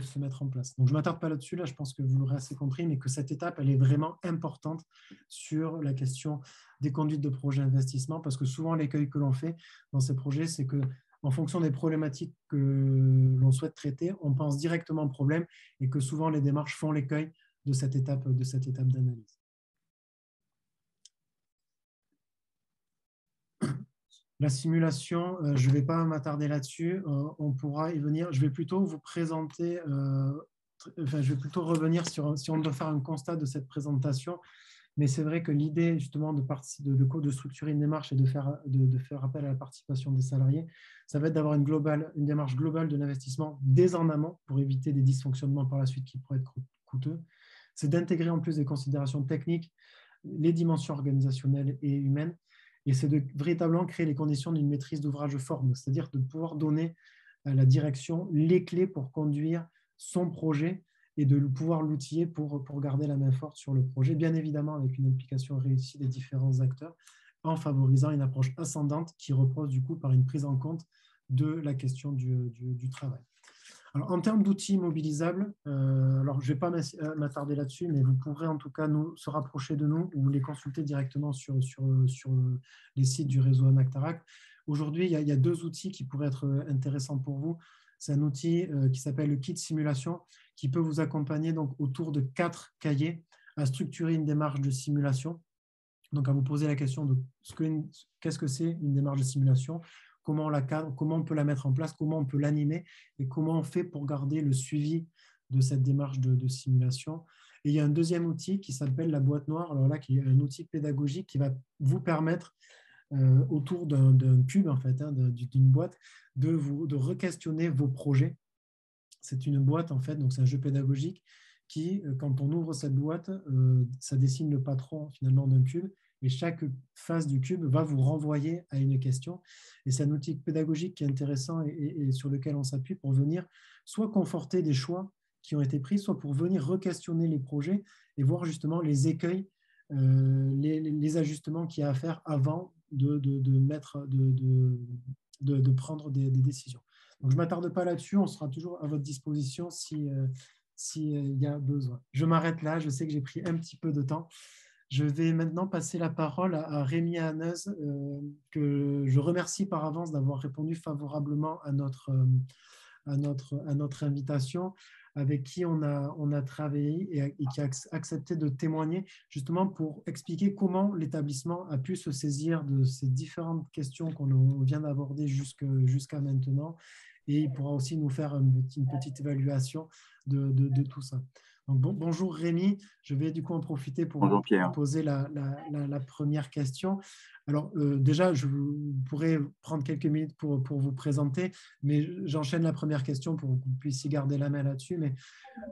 se mettre en place. Donc, je ne m'attarde pas là-dessus, là, je pense que vous l'aurez assez compris, mais que cette étape, elle est vraiment importante sur la question des conduites de projets d'investissement, parce que souvent, l'écueil que l'on fait dans ces projets, c'est que en fonction des problématiques que l'on souhaite traiter, on pense directement au problème et que souvent les démarches font l'écueil de cette étape d'analyse. La simulation, je ne vais pas m'attarder là-dessus, on pourra y venir. Je vais plutôt vous présenter, je vais plutôt revenir sur, si on doit faire un constat de cette présentation, mais c'est vrai que l'idée justement de structurer une démarche et de faire appel à la participation des salariés, ça va être d'avoir une démarche globale de l'investissement dès en amont pour éviter des dysfonctionnements par la suite qui pourraient être coûteux. C'est d'intégrer en plus des considérations techniques, les dimensions organisationnelles et humaines, et c'est de véritablement créer les conditions d'une maîtrise d'ouvrage forme, c'est-à-dire de pouvoir donner à la direction les clés pour conduire son projet et de pouvoir l'outiller pour garder la main forte sur le projet, bien évidemment avec une implication réussie des différents acteurs, en favorisant une approche ascendante qui repose du coup par une prise en compte de la question du travail. Alors, en termes d'outils mobilisables, alors je ne vais pas m'attarder là-dessus, mais vous pourrez en tout cas se rapprocher de nous ou les consulter directement sur les sites du réseau Anactarac. Aujourd'hui, il y a deux outils qui pourraient être intéressants pour vous. C'est un outil qui s'appelle le kit simulation, qui peut vous accompagner donc, autour de 4 cahiers à structurer une démarche de simulation. Donc, à vous poser la question de qu'est-ce que c'est une démarche de simulation, comment on la cadre, comment on peut la mettre en place, comment on peut l'animer et comment on fait pour garder le suivi de cette démarche de simulation. Et il y a un deuxième outil qui s'appelle la boîte noire, alors là, qui est un outil pédagogique qui va vous permettre autour d'un cube, en fait, d'une boîte, de re-questionner vos projets. C'est une boîte, en fait, donc c'est un jeu pédagogique qui, quand on ouvre cette boîte, ça dessine le patron, finalement, d'un cube, et chaque face du cube va vous renvoyer à une question. Et c'est un outil pédagogique qui est intéressant et sur lequel on s'appuie pour venir soit conforter des choix qui ont été pris, soit pour venir re-questionner les projets et voir justement les écueils, les ajustements qu'il y a à faire avant de prendre des décisions. Donc, je ne m'attarde pas là-dessus, on sera toujours à votre disposition s'il y a besoin. Je m'arrête là, je sais que j'ai pris un petit peu de temps. Je vais maintenant passer la parole à Rémi Hanez, que je remercie par avance d'avoir répondu favorablement à notre invitation, avec qui on a travaillé et qui a accepté de témoigner justement pour expliquer comment l'établissement a pu se saisir de ces différentes questions qu'on vient d'aborder jusqu'à maintenant et il pourra aussi nous faire une petite évaluation de tout ça. Donc, bonjour Rémi, je vais du coup en profiter pour Bonjour vous Pierre. poser la première question. Alors déjà, vous pourrez prendre quelques minutes pour vous présenter, mais j'enchaîne la première question pour que vous puissiez garder la main là-dessus. Mais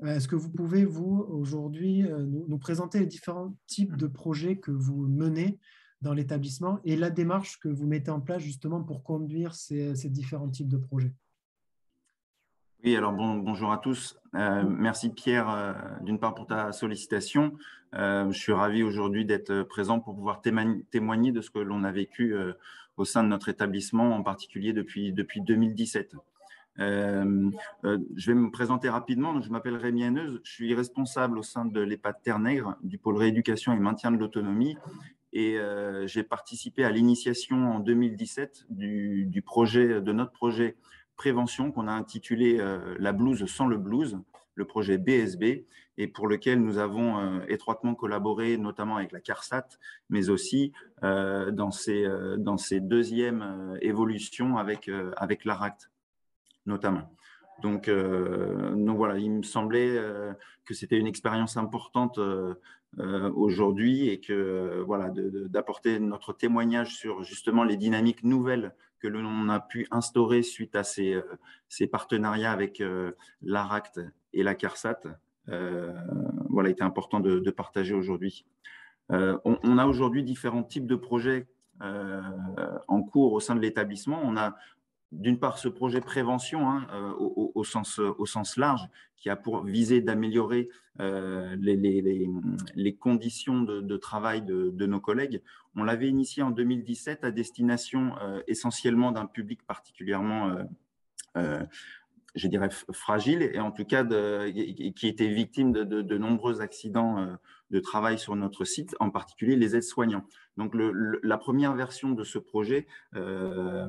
est-ce que vous pouvez, vous, aujourd'hui, nous présenter les différents types de projets que vous menez dans l'établissement et la démarche que vous mettez en place justement pour conduire ces différents types de projets? Oui, alors bonjour à tous. Merci Pierre, d'une part pour ta sollicitation. Je suis ravi aujourd'hui d'être présent pour pouvoir témoigner de ce que l'on a vécu au sein de notre établissement, en particulier depuis 2017. Je vais me présenter rapidement. Donc, je m'appelle Rémi Haneuse. Je suis responsable au sein de l'EHPAD Terre-Nègre du pôle rééducation et maintien de l'autonomie. Et j'ai participé à l'initiation en 2017 de notre projet prévention qu'on a intitulé La blouse sans le blues, le projet BSB, et pour lequel nous avons étroitement collaboré, notamment avec la CARSAT, mais aussi dans ses deuxièmes évolutions avec l'ARACT, notamment. Donc voilà, il me semblait que c'était une expérience importante aujourd'hui et que voilà, d'apporter notre témoignage sur justement les dynamiques nouvelles que l'on a pu instaurer suite à ces partenariats avec l'ARACT et la CARSAT. Voilà, il était important de partager aujourd'hui. On a aujourd'hui différents types de projets en cours au sein de l'établissement. On a d'une part ce projet prévention au sens large, qui a pour viser d'améliorer les conditions de travail de nos collègues. On l'avait initié en 2017 à destination essentiellement d'un public particulièrement je dirais fragile, et en tout cas qui était victime de nombreux accidents de travail sur notre site, en particulier les aides-soignants. Donc la première version de ce projet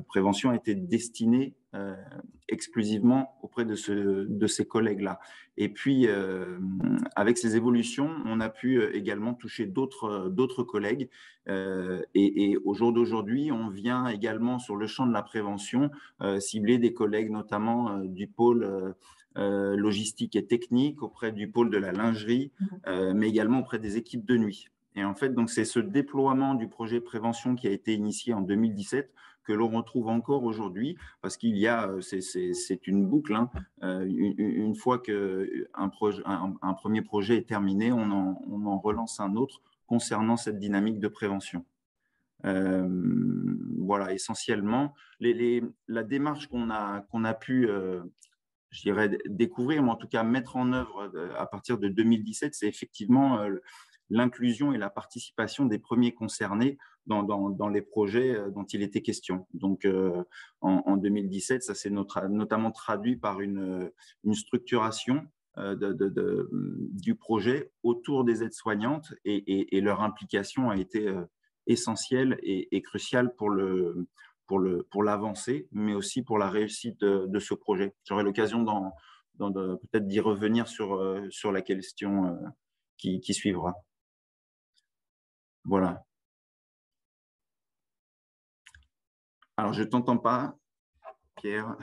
prévention était destinée exclusivement auprès de ces collègues-là. Et puis, avec ces évolutions, on a pu également toucher d'autres collègues. Et au jour d'aujourd'hui, on vient également sur le champ de la prévention cibler des collègues notamment du pôle logistique et technique, auprès du pôle de la lingerie, mais également auprès des équipes de nuit. Et en fait, donc c'est ce déploiement du projet prévention qui a été initié en 2017 que l'on retrouve encore aujourd'hui, parce qu'il y a, c'est une boucle, hein. Une fois qu'un premier projet est terminé, on en relance un autre concernant cette dynamique de prévention. Voilà, essentiellement, la démarche qu'on a pu, je dirais, découvrir, mais en tout cas mettre en œuvre à partir de 2017, c'est effectivement l'inclusion et la participation des premiers concernés dans les projets dont il était question. Donc, en 2017, ça s'est notamment traduit par une structuration du projet autour des aides-soignantes, et leur implication a été essentielle et cruciale pour l'avancée, mais aussi pour la réussite de ce projet. J'aurai l'occasion peut-être d'y revenir sur la question qui suivra. Voilà. Alors, je ne t'entends pas, Pierre.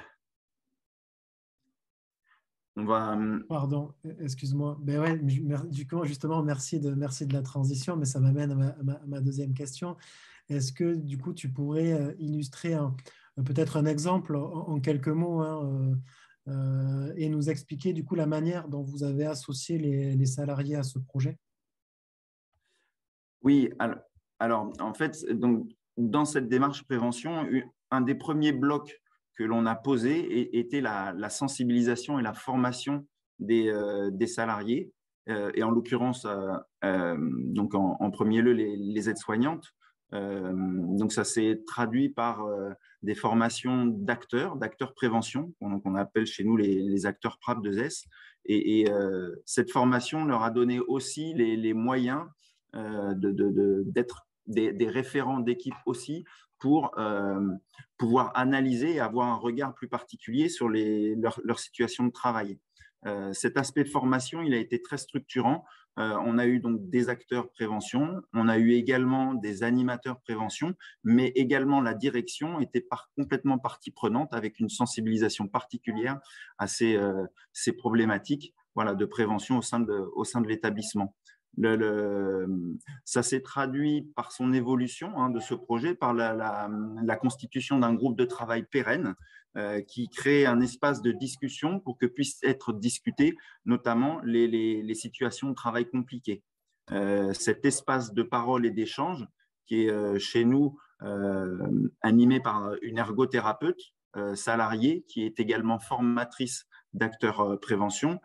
On va… Pardon, excuse-moi. Ben ouais, du coup, justement, merci de la transition, mais ça m'amène à ma deuxième question. Est-ce que, du coup, tu pourrais illustrer peut-être un exemple en quelques mots, hein, et nous expliquer, du coup, la manière dont vous avez associé les salariés à ce projet? Oui, alors en fait, donc, dans cette démarche prévention, un des premiers blocs que l'on a posé était la sensibilisation et la formation des salariés, et en l'occurrence, donc en premier lieu, les aides-soignantes. Donc, ça s'est traduit par des formations d'acteurs prévention, qu'on appelle chez nous les acteurs PRAP 2S. Et cette formation leur a donné aussi les moyens d'être des référents d'équipe aussi, pour pouvoir analyser et avoir un regard plus particulier sur leur situation de travail. Cet aspect formation, il a été très structurant. On a eu donc des acteurs prévention, on a eu également des animateurs prévention, mais également la direction était complètement partie prenante avec une sensibilisation particulière à ces problématiques, voilà, de prévention au sein de l'établissement. Ça s'est traduit par son évolution, hein, de ce projet, par la constitution d'un groupe de travail pérenne qui crée un espace de discussion pour que puissent être discutées notamment les situations de travail compliquées. Cet espace de parole et d'échange qui est chez nous animé par une ergothérapeute salariée qui est également formatrice d'acteurs prévention,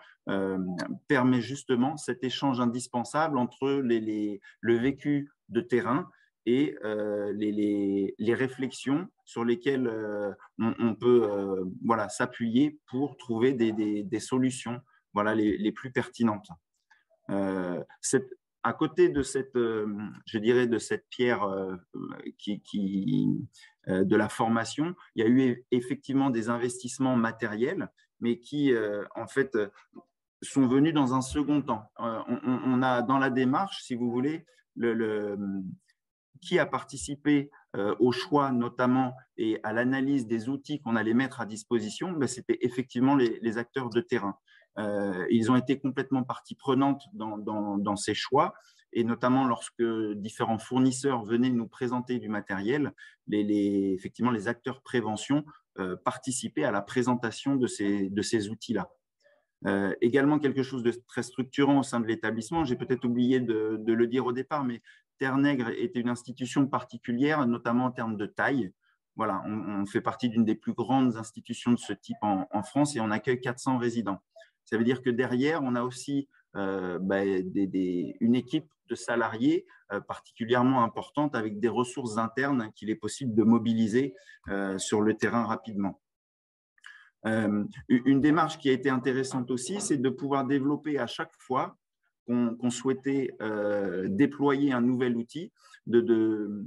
permet justement cet échange indispensable entre le vécu de terrain et les réflexions sur lesquelles on peut voilà, s'appuyer pour trouver des solutions, voilà, les plus pertinentes. À côté de cette, je dirais, de cette pierre de la formation, il y a eu effectivement des investissements matériels, mais qui, en fait, sont venus dans un second temps. On a dans la démarche, si vous voulez, qui a participé au choix notamment et à l'analyse des outils qu'on allait mettre à disposition, ben, c'était effectivement les acteurs de terrain. Ils ont été complètement partie prenante dans ces choix, et notamment lorsque différents fournisseurs venaient nous présenter du matériel, effectivement les acteurs prévention participaient à la présentation de ces outils-là. Également quelque chose de très structurant au sein de l'établissement, j'ai peut-être oublié de le dire au départ, mais Terre-Nègre était une institution particulière, notamment en termes de taille. Voilà, on fait partie d'une des plus grandes institutions de ce type en France et on accueille 400 résidents. Ça veut dire que derrière, on a aussi une équipe de salariés particulièrement importante avec des ressources internes qu'il est possible de mobiliser sur le terrain rapidement. Une démarche qui a été intéressante aussi, c'est de pouvoir développer à chaque fois qu'on souhaitait déployer un nouvel outil, de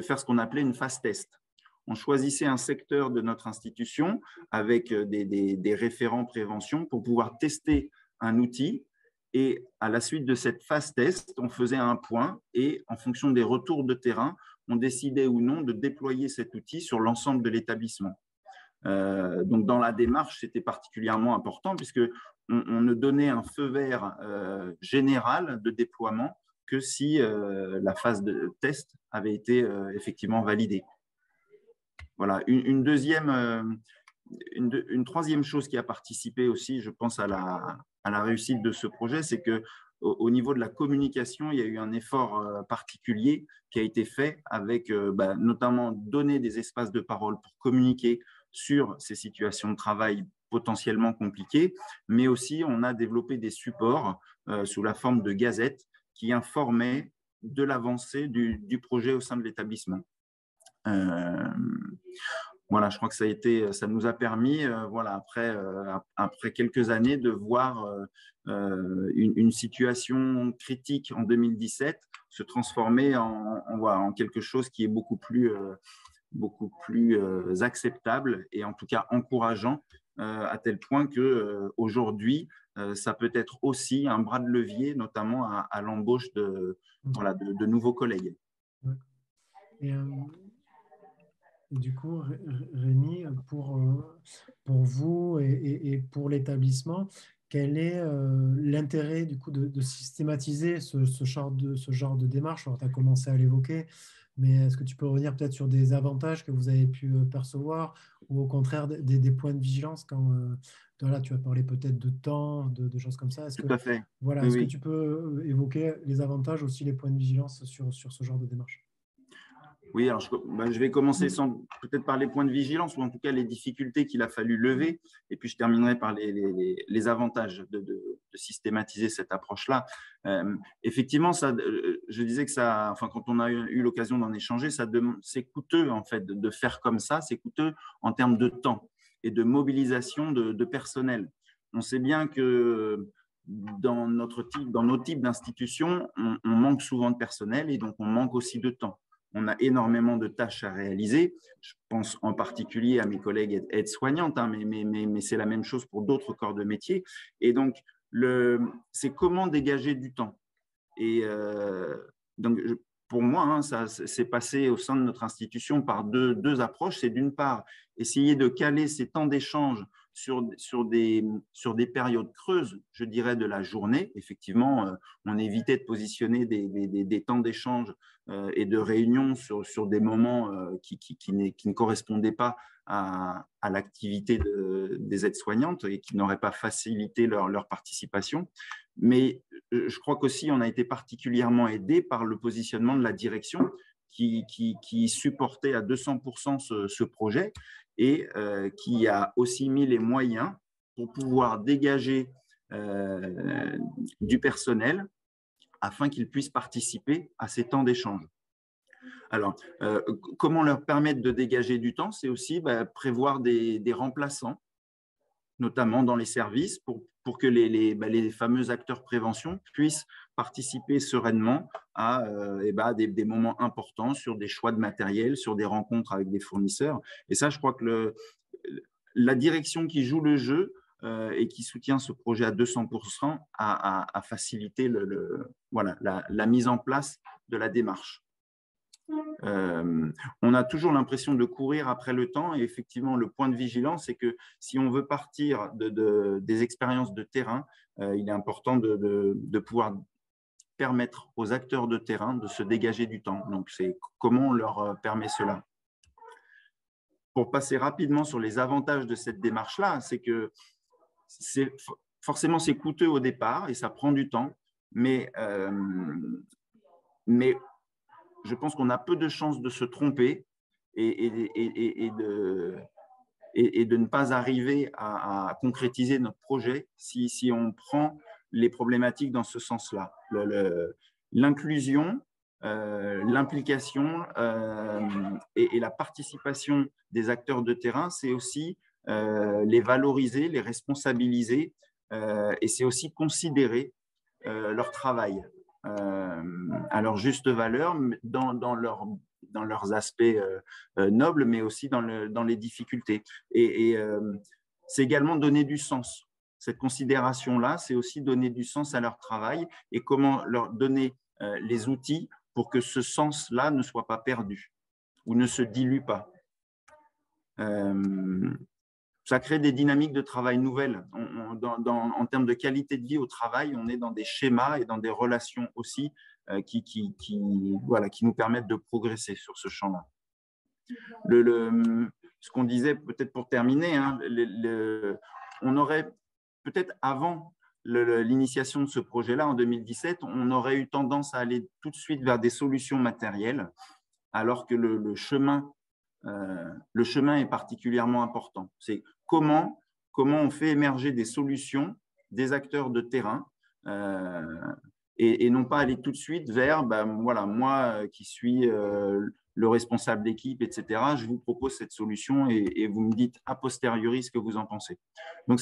faire ce qu'on appelait une phase test. On choisissait un secteur de notre institution avec des référents prévention pour pouvoir tester un outil. Et à la suite de cette phase test, on faisait un point et en fonction des retours de terrain, on décidait ou non de déployer cet outil sur l'ensemble de l'établissement. Donc, dans la démarche, c'était particulièrement important puisque on ne donnait un feu vert général de déploiement que si la phase de test avait été effectivement validée. Voilà. Une troisième chose qui a participé aussi, je pense, à la réussite de ce projet, c'est qu'au niveau de la communication, il y a eu un effort particulier qui a été fait avec notamment donner des espaces de parole pour communiquer sur ces situations de travail potentiellement compliquées, mais aussi on a développé des supports sous la forme de gazettes qui informaient de l'avancée du projet au sein de l'établissement. Voilà, je crois que ça nous a permis, voilà, après quelques années, de voir une situation critique en 2017 se transformer en quelque chose qui est beaucoup plus acceptable et en tout cas encourageant, à tel point qu'aujourd'hui, ça peut être aussi un bras de levier, notamment à l'embauche de nouveaux collègues. Et du coup, Rémi, pour vous et pour l'établissement, quel est l'intérêt du coup de systématiser ce genre de démarche? Alors, tu as commencé à l'évoquer, mais est-ce que tu peux revenir peut-être sur des avantages que vous avez pu percevoir ou au contraire des points de vigilance quand là, tu as parlé peut-être de temps, de choses comme ça. Tout à fait. Voilà, oui, est-ce oui. que tu peux évoquer les avantages aussi, les points de vigilance sur ce genre de démarche? Oui, alors je vais commencer peut-être par les points de vigilance ou en tout cas les difficultés qu'il a fallu lever, et puis je terminerai par les avantages de systématiser cette approche-là. Effectivement, je disais que quand on a eu l'occasion d'en échanger, c'est coûteux en fait de faire comme ça, c'est coûteux en termes de temps et de mobilisation de personnel. On sait bien que dans nos types d'institutions, on manque souvent de personnel et donc on manque aussi de temps. on a énormément de tâches à réaliser. Je pense en particulier à mes collègues aides-soignantes, hein, mais c'est la même chose pour d'autres corps de métier. Et donc, c'est comment dégager du temps. Et donc, pour moi, hein, ça s'est passé au sein de notre institution par deux approches. C'est d'une part, essayer de caler ces temps d'échange sur des périodes creuses, je dirais, de la journée. Effectivement, on évitait de positionner des temps d'échange et de réunion sur des moments qui ne correspondaient pas à l'activité des aides-soignantes et qui n'auraient pas facilité leur participation. Mais je crois qu'aussi, on a été particulièrement aidé par le positionnement de la direction qui supportait à 200% ce projet et qui a aussi mis les moyens pour pouvoir dégager du personnel afin qu'ils puissent participer à ces temps d'échange. Alors, comment leur permettre de dégager du temps? C'est aussi prévoir des remplaçants, notamment dans les services, pour que les fameux acteurs prévention puissent participer sereinement à des moments importants sur des choix de matériel, sur des rencontres avec des fournisseurs. Et ça, je crois que la direction qui joue le jeu et qui soutient ce projet à 200% a facilité la mise en place de la démarche. On a toujours l'impression de courir après le temps et effectivement le point de vigilance c'est que si on veut partir des expériences de terrain, il est important de pouvoir permettre aux acteurs de terrain de se dégager du temps. Donc c'est comment on leur permet cela. Pour passer rapidement sur les avantages de cette démarche-là, c'est que forcément c'est coûteux au départ et ça prend du temps, mais je pense qu'on a peu de chances de se tromper et de ne pas arriver à concrétiser notre projet si on prend les problématiques dans ce sens-là. L'inclusion, l'implication et la participation des acteurs de terrain, c'est aussi les valoriser, les responsabiliser et c'est aussi considérer leur travail. À leur juste valeur dans leurs aspects nobles, mais aussi dans les difficultés. Et c'est également donner du sens. Cette considération-là, c'est aussi donner du sens à leur travail et comment leur donner les outils pour que ce sens-là ne soit pas perdu ou ne se dilue pas. Ça crée des dynamiques de travail nouvelles. En termes de qualité de vie au travail, on est dans des schémas et dans des relations aussi qui nous permettent de progresser sur ce champ-là. Ce qu'on disait, peut-être pour terminer, hein, on aurait peut-être avant l'initiation de ce projet-là, en 2017, on aurait eu tendance à aller tout de suite vers des solutions matérielles, alors que le chemin est particulièrement important. C'est comment on fait émerger des solutions, des acteurs de terrain, et non pas aller tout de suite vers, moi qui suis le responsable d'équipe, etc., je vous propose cette solution et vous me dites a posteriori ce que vous en pensez. Donc,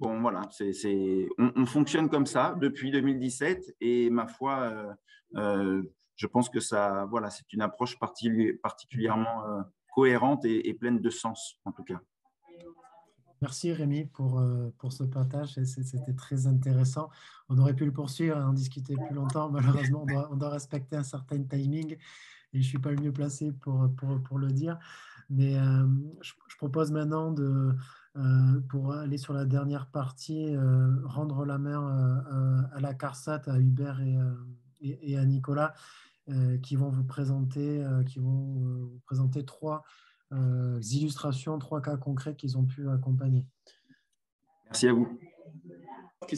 on fonctionne comme ça depuis 2017 et ma foi, je pense que c'est une approche particulièrement cohérente et pleine de sens, en tout cas. Merci Rémi pour ce partage, c'était très intéressant. On aurait pu le poursuivre et en discuter plus longtemps. Malheureusement, on doit respecter un certain timing et je ne suis pas le mieux placé pour le dire. Mais je propose maintenant pour aller sur la dernière partie, rendre la main à la CARSAT, à Hubert et à Nicolas, qui vont vous présenter, trois illustrations, 3 cas concrets qu'ils ont pu accompagner. Merci à vous. Okay.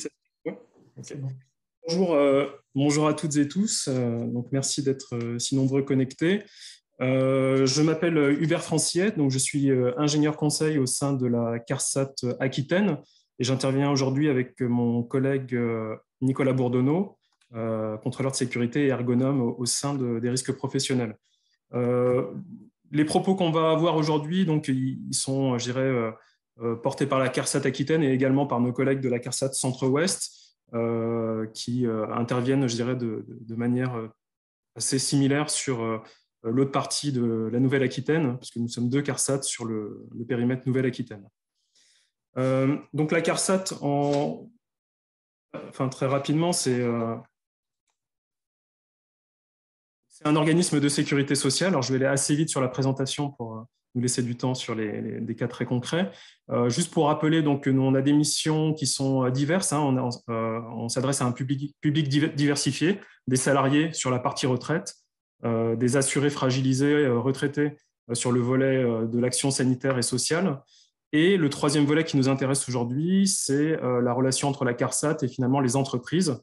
Bonjour à toutes et tous. Donc merci d'être si nombreux connectés. Je m'appelle Hubert Franciet, donc je suis ingénieur conseil au sein de la CARSAT Aquitaine et j'interviens aujourd'hui avec mon collègue Nicolas Bourdonneau, contrôleur de sécurité et ergonome au sein des risques professionnels. Les propos qu'on va avoir aujourd'hui, donc, ils sont, je dirais, portés par la CARSAT Aquitaine et également par nos collègues de la CARSAT Centre-Ouest qui interviennent, je dirais, de manière assez similaire sur l'autre partie de la Nouvelle-Aquitaine, parce que nous sommes 2 CARSAT sur le périmètre Nouvelle-Aquitaine. Donc la CARSAT, très rapidement, c'est un organisme de sécurité sociale. Alors je vais aller assez vite sur la présentation pour nous laisser du temps sur des cas très concrets. Juste pour rappeler donc, que nous, on a des missions qui sont diverses. On s'adresse à un public diversifié, des salariés sur la partie retraite, des assurés fragilisés, retraités sur le volet de l'action sanitaire et sociale. Et le troisième volet qui nous intéresse aujourd'hui, c'est la relation entre la CARSAT et finalement les entreprises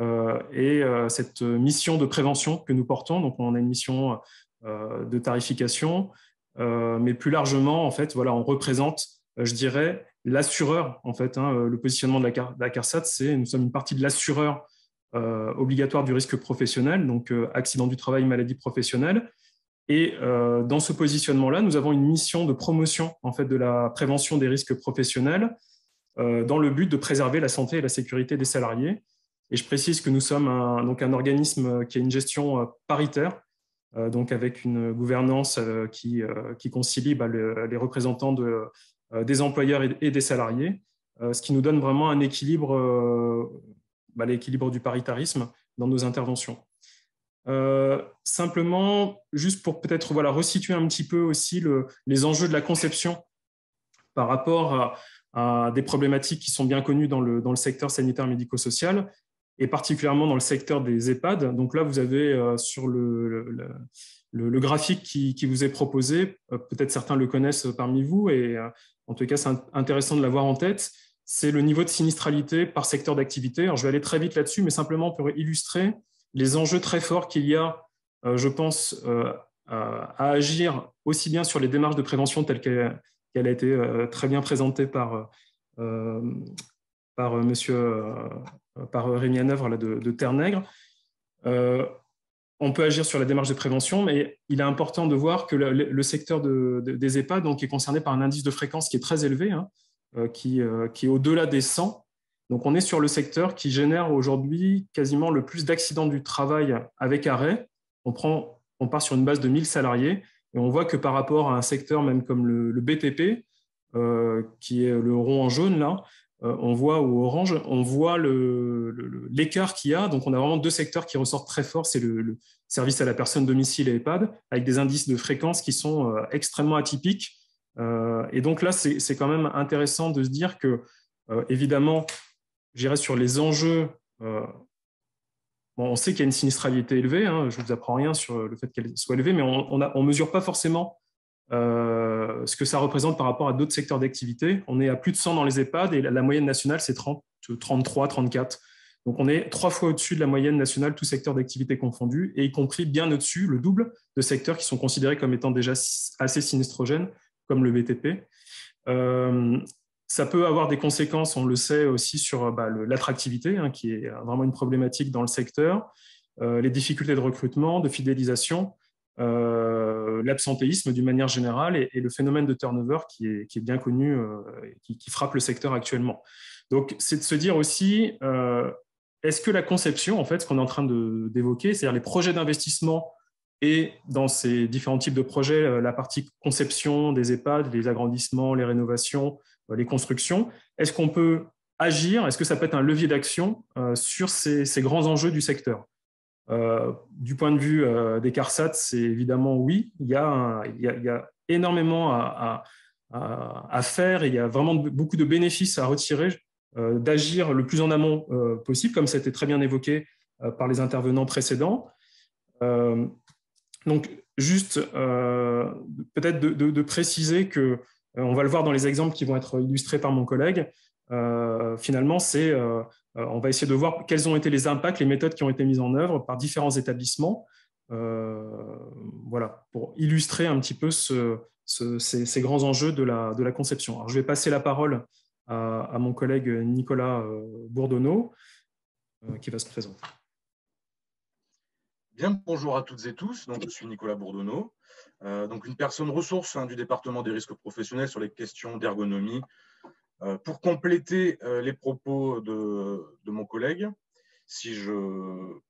et cette mission de prévention que nous portons. Donc, on a une mission de tarification, mais plus largement, en fait, voilà, on représente, je dirais, l'assureur. En fait, le positionnement de la CARSAT, c'est nous sommes une partie de l'assureur obligatoire du risque professionnel, donc accident du travail, maladie professionnelle. Et dans ce positionnement-là, nous avons une mission de promotion en fait, de la prévention des risques professionnels dans le but de préserver la santé et la sécurité des salariés. Et je précise que nous sommes un organisme qui a une gestion paritaire, donc avec une gouvernance qui concilie les représentants des employeurs et des salariés, ce qui nous donne vraiment un équilibre, l'équilibre du paritarisme dans nos interventions. Simplement, juste pour peut-être resituer un petit peu aussi les enjeux de la conception par rapport à des problématiques qui sont bien connues dans le secteur sanitaire médico-social et particulièrement dans le secteur des EHPAD. Donc là, vous avez sur le graphique qui vous est proposé, peut-être certains le connaissent parmi vous et en tout cas, c'est intéressant de l'avoir en tête, c'est le niveau de sinistralité par secteur d'activité. Alors, je vais aller très vite là-dessus, mais simplement pour illustrer les enjeux très forts qu'il y a, je pense, à agir aussi bien sur les démarches de prévention telles qu'elle a été très bien présentée par Rémi Hanovre de Terre-Nègre. On peut agir sur la démarche de prévention, mais il est important de voir que le secteur des EHPAD donc, est concerné par un indice de fréquence qui est très élevé, qui est au-delà des 100. Donc, on est sur le secteur qui génère aujourd'hui quasiment le plus d'accidents du travail avec arrêt. On part sur une base de 1000 salariés et on voit que par rapport à un secteur même comme le BTP, qui est le rond en jaune là, on voit au orange, on voit l'écart qu'il y a. Donc, on a vraiment 2 secteurs qui ressortent très fort. C'est le service à la personne, domicile et EHPAD, avec des indices de fréquence qui sont extrêmement atypiques. Et donc là, c'est quand même intéressant de se dire que, évidemment, j'irai sur les enjeux. On sait qu'il y a une sinistralité élevée. Je ne vous apprends rien sur le fait qu'elle soit élevée, mais on ne mesure pas forcément ce que ça représente par rapport à d'autres secteurs d'activité. On est à plus de 100 dans les EHPAD et la moyenne nationale, c'est 33, 34. Donc, on est 3 fois au-dessus de la moyenne nationale, tous secteurs d'activité confondus, et y compris bien au-dessus, le double de secteurs qui sont considérés comme étant déjà assez sinistrogènes, comme le BTP. Ça peut avoir des conséquences, on le sait aussi, sur l'attractivité, qui est vraiment une problématique dans le secteur, les difficultés de recrutement, de fidélisation, l'absentéisme d'une manière générale et le phénomène de turnover qui est bien connu, qui frappe le secteur actuellement. Donc, c'est de se dire aussi, est-ce que la conception, en fait, ce qu'on est en train d'évoquer, c'est-à-dire les projets d'investissement et dans ces différents types de projets, la partie conception des EHPAD, les agrandissements, les rénovations, les constructions, est-ce qu'on peut agir, est-ce que ça peut être un levier d'action sur ces grands enjeux du secteur? Du point de vue des CARSAT, c'est évidemment oui. Il y a énormément à faire et il y a vraiment beaucoup de bénéfices à retirer d'agir le plus en amont possible, comme ça a été très bien évoqué par les intervenants précédents. Donc, juste peut-être de préciser que, on va le voir dans les exemples qui vont être illustrés par mon collègue, finalement, on va essayer de voir quels ont été les impacts, les méthodes qui ont été mises en œuvre par différents établissements, voilà, pour illustrer un petit peu ces grands enjeux de la conception. Alors, je vais passer la parole à mon collègue Nicolas Bourdonneau, qui va se présenter. Bien, bonjour à toutes et tous. Donc, je suis Nicolas Bourdonneau, donc une personne ressource du département des risques professionnels sur les questions d'ergonomie. Pour compléter les propos de mon collègue, si je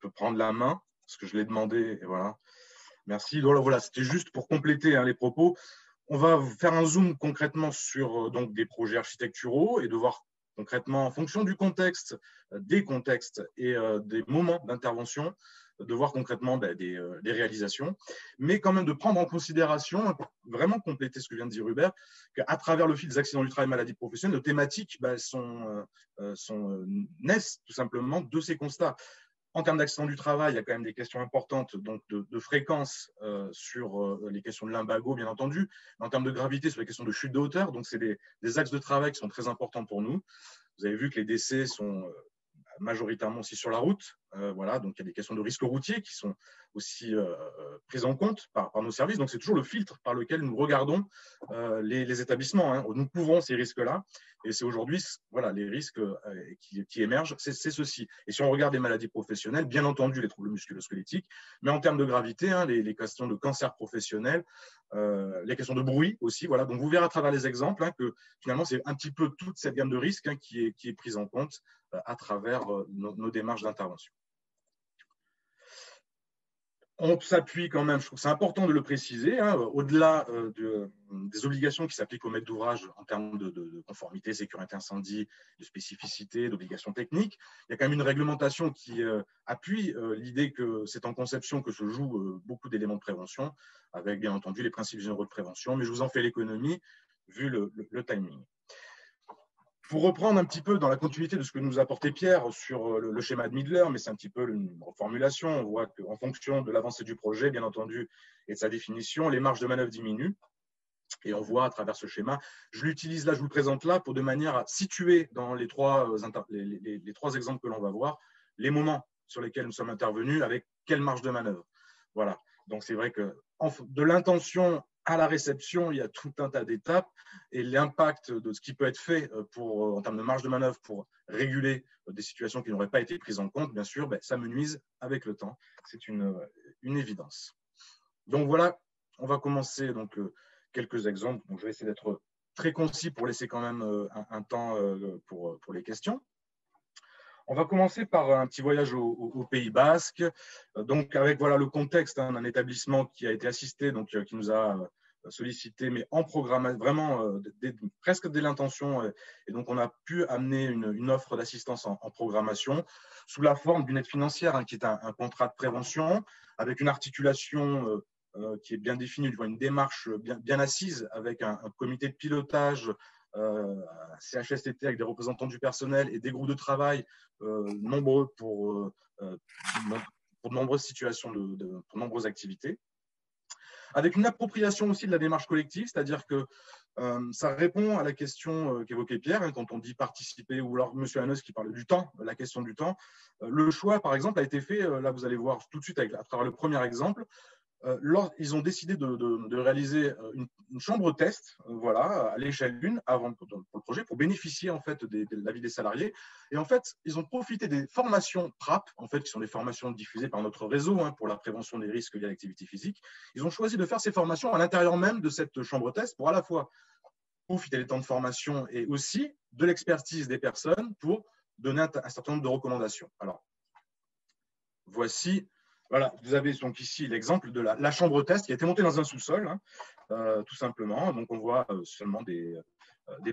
peux prendre la main, parce que je l'ai demandé, et voilà. Merci. Voilà, c'était juste pour compléter les propos. On va faire un zoom concrètement sur donc, des projets architecturaux et de voir concrètement, en fonction du contexte, des contextes et des moments d'intervention, de voir concrètement des réalisations, mais quand même de prendre en considération, vraiment compléter ce que vient de dire Hubert, qu'à travers le fil des accidents du travail, maladies professionnelles, nos thématiques naissent tout simplement de ces constats. En termes d'accidents du travail, il y a quand même des questions importantes donc de fréquence sur les questions de lumbago, bien entendu, mais en termes de gravité, sur les questions de chute de hauteur. Donc, c'est des axes de travail qui sont très importants pour nous. Vous avez vu que les décès sont majoritairement aussi sur la route. Voilà, donc il y a des questions de risque routier qui sont aussi prises en compte par nos services. Donc, c'est toujours le filtre par lequel nous regardons les établissements. Hein. Nous couvrons ces risques-là. Et c'est aujourd'hui, voilà, les risques qui émergent, c'est ceci. Et si on regarde les maladies professionnelles, bien entendu, les troubles musculo-squelettiques, mais en termes de gravité, les questions de cancer professionnel, les questions de bruit aussi. Voilà. Donc, vous verrez à travers les exemples que finalement, c'est un petit peu toute cette gamme de risques qui est prise en compte à travers nos démarches d'intervention. On s'appuie quand même, je trouve que c'est important de le préciser, au-delà des obligations qui s'appliquent aux maîtres d'ouvrage en termes de conformité, sécurité incendie, de spécificité, d'obligations techniques, il y a quand même une réglementation qui appuie l'idée que c'est en conception que se jouent beaucoup d'éléments de prévention, avec bien entendu les principes généraux de prévention, mais je vous en fais l'économie vu le timing. Pour reprendre un petit peu dans la continuité de ce que nous apportait Pierre sur le schéma de Midler, mais c'est un petit peu une reformulation, on voit qu'en fonction de l'avancée du projet, bien entendu, et de sa définition, les marges de manœuvre diminuent. Et on voit à travers ce schéma, je l'utilise là, je vous le présente là, pour de manière à situer dans les trois exemples que l'on va voir, les moments sur lesquels nous sommes intervenus, avec quelle marge de manœuvre. Voilà, donc c'est vrai que de l'intention à la réception, il y a tout un tas d'étapes et l'impact de ce qui peut être fait en termes de marge de manœuvre pour réguler des situations qui n'auraient pas été prises en compte, bien sûr, ça me nuise avec le temps. C'est une évidence. Donc voilà, on va commencer donc, quelques exemples. Donc, je vais essayer d'être très concis pour laisser quand même un temps pour les questions. On va commencer par un petit voyage au Pays Basque, donc avec voilà, le contexte d'un établissement qui a été assisté, donc qui nous a sollicité, mais en programme, vraiment presque dès l'intention, et donc on a pu amener une offre d'assistance en programmation sous la forme d'une aide financière qui est un contrat de prévention avec une articulation qui est bien définie, une démarche bien assise avec un comité de pilotage, CHSCT avec des représentants du personnel et des groupes de travail nombreux pour de nombreuses situations, pour de nombreuses activités. Avec une appropriation aussi de la démarche collective, c'est-à-dire que ça répond à la question qu'évoquait Pierre, quand on dit participer, ou alors M. Hannes qui parlait du temps, la question du temps. Le choix, par exemple, a été fait, là vous allez voir tout de suite à travers le premier exemple, ils ont décidé de réaliser une chambre test, voilà, à l'échelle 1 avant pour le projet, pour bénéficier en fait de l'avis des salariés. Et en fait, ils ont profité des formations PRAP, en fait, qui sont des formations diffusées par notre réseau pour la prévention des risques liés à l'activité physique. Ils ont choisi de faire ces formations à l'intérieur même de cette chambre test pour à la fois profiter des temps de formation et aussi de l'expertise des personnes pour donner un certain nombre de recommandations. Alors, voici. Voilà, vous avez donc ici l'exemple de la chambre test qui a été montée dans un sous-sol, tout simplement. Donc, on voit seulement des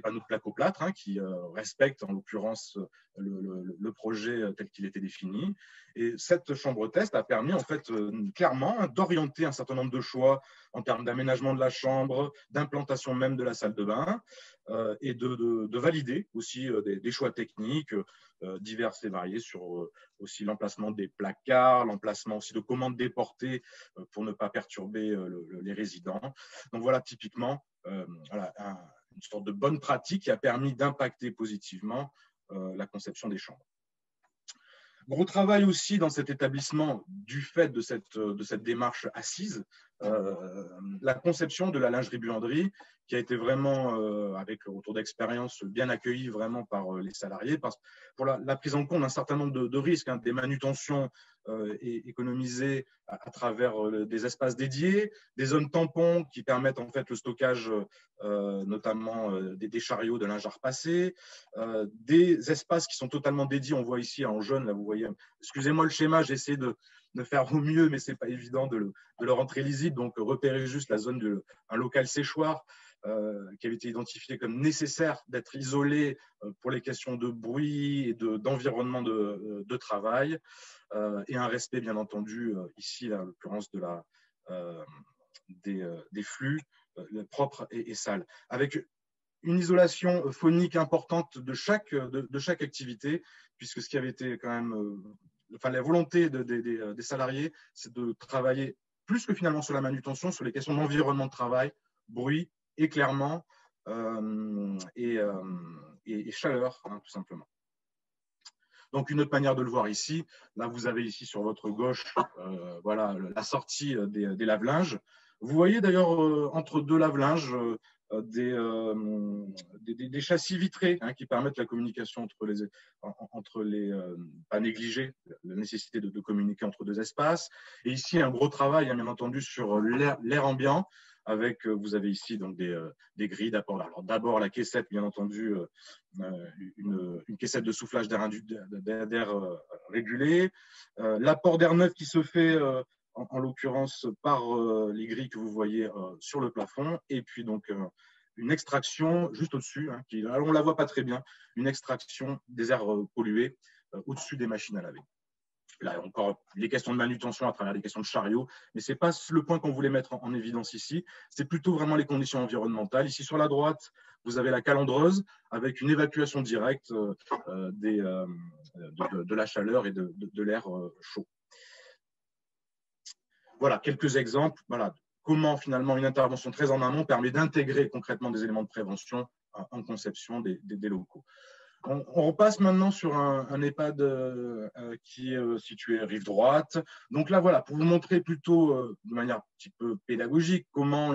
panneaux de placo-plâtre qui respectent, en l'occurrence, le projet tel qu'il était défini. Et cette chambre test a permis, en fait, clairement, d'orienter un certain nombre de choix en termes d'aménagement de la chambre, d'implantation même de la salle de bain, et de valider aussi des choix techniques divers et variés sur aussi l'emplacement des placards, l'emplacement aussi de commandes déportées pour ne pas perturber les résidents. Donc voilà, typiquement, voilà, une sorte de bonne pratique qui a permis d'impacter positivement la conception des chambres. Gros travail aussi dans cet établissement du fait de cette démarche assise, la conception de la lingerie-buanderie qui a été vraiment, avec le retour d'expérience, bien accueillie vraiment par les salariés, pour la prise en compte d'un certain nombre de risques, des manutentions économisées à travers des espaces dédiés, des zones tampons qui permettent en fait le stockage notamment des chariots de linge à repasser, des espaces qui sont totalement dédiés, on voit ici en jaune, là vous voyez, excusez-moi le schéma, j'ai essayé de faire au mieux, mais ce n'est pas évident de le rendre très lisible. Donc, repérer juste la zone un local séchoir qui avait été identifié comme nécessaire d'être isolé pour les questions de bruit et d'environnement de travail, et un respect, bien entendu, ici, en l'occurrence, des flux propres et sales, avec une isolation phonique importante de chaque activité, puisque ce qui avait été quand même, la volonté des salariés, c'est de travailler plus que finalement sur la manutention, sur les questions d'environnement de travail, bruit, éclairement et chaleur, hein, tout simplement. Donc, une autre manière de le voir ici, là, vous avez ici sur votre gauche, voilà, la sortie des lave-linges. Vous voyez d'ailleurs entre deux lave-linges des châssis vitrés, hein, qui permettent la communication entre les pas négliger la nécessité de communiquer entre deux espaces. Et ici, un gros travail, hein, bien entendu, sur l'air ambiant, avec, vous avez ici donc des grilles d'apport. Alors d'abord la caissette, bien entendu, une caissette de soufflage d'air régulé, l'apport d'air neuf qui se fait en l'occurrence par les grilles que vous voyez sur le plafond, et puis donc une extraction juste au-dessus, hein, alors on ne la voit pas très bien, une extraction des airs pollués au-dessus des machines à laver. Là, encore les questions de manutention à travers les questions de chariot, mais ce n'est pas le point qu'on voulait mettre en évidence ici, c'est plutôt vraiment les conditions environnementales. Ici, sur la droite, vous avez la calandreuse avec une évacuation directe de la chaleur et de l'air chaud. Voilà, quelques exemples. Voilà, comment finalement une intervention très en amont permet d'intégrer concrètement des éléments de prévention en conception des locaux. On repasse maintenant sur un EHPAD qui est situé rive droite. Donc là, voilà, pour vous montrer plutôt de manière un petit peu pédagogique comment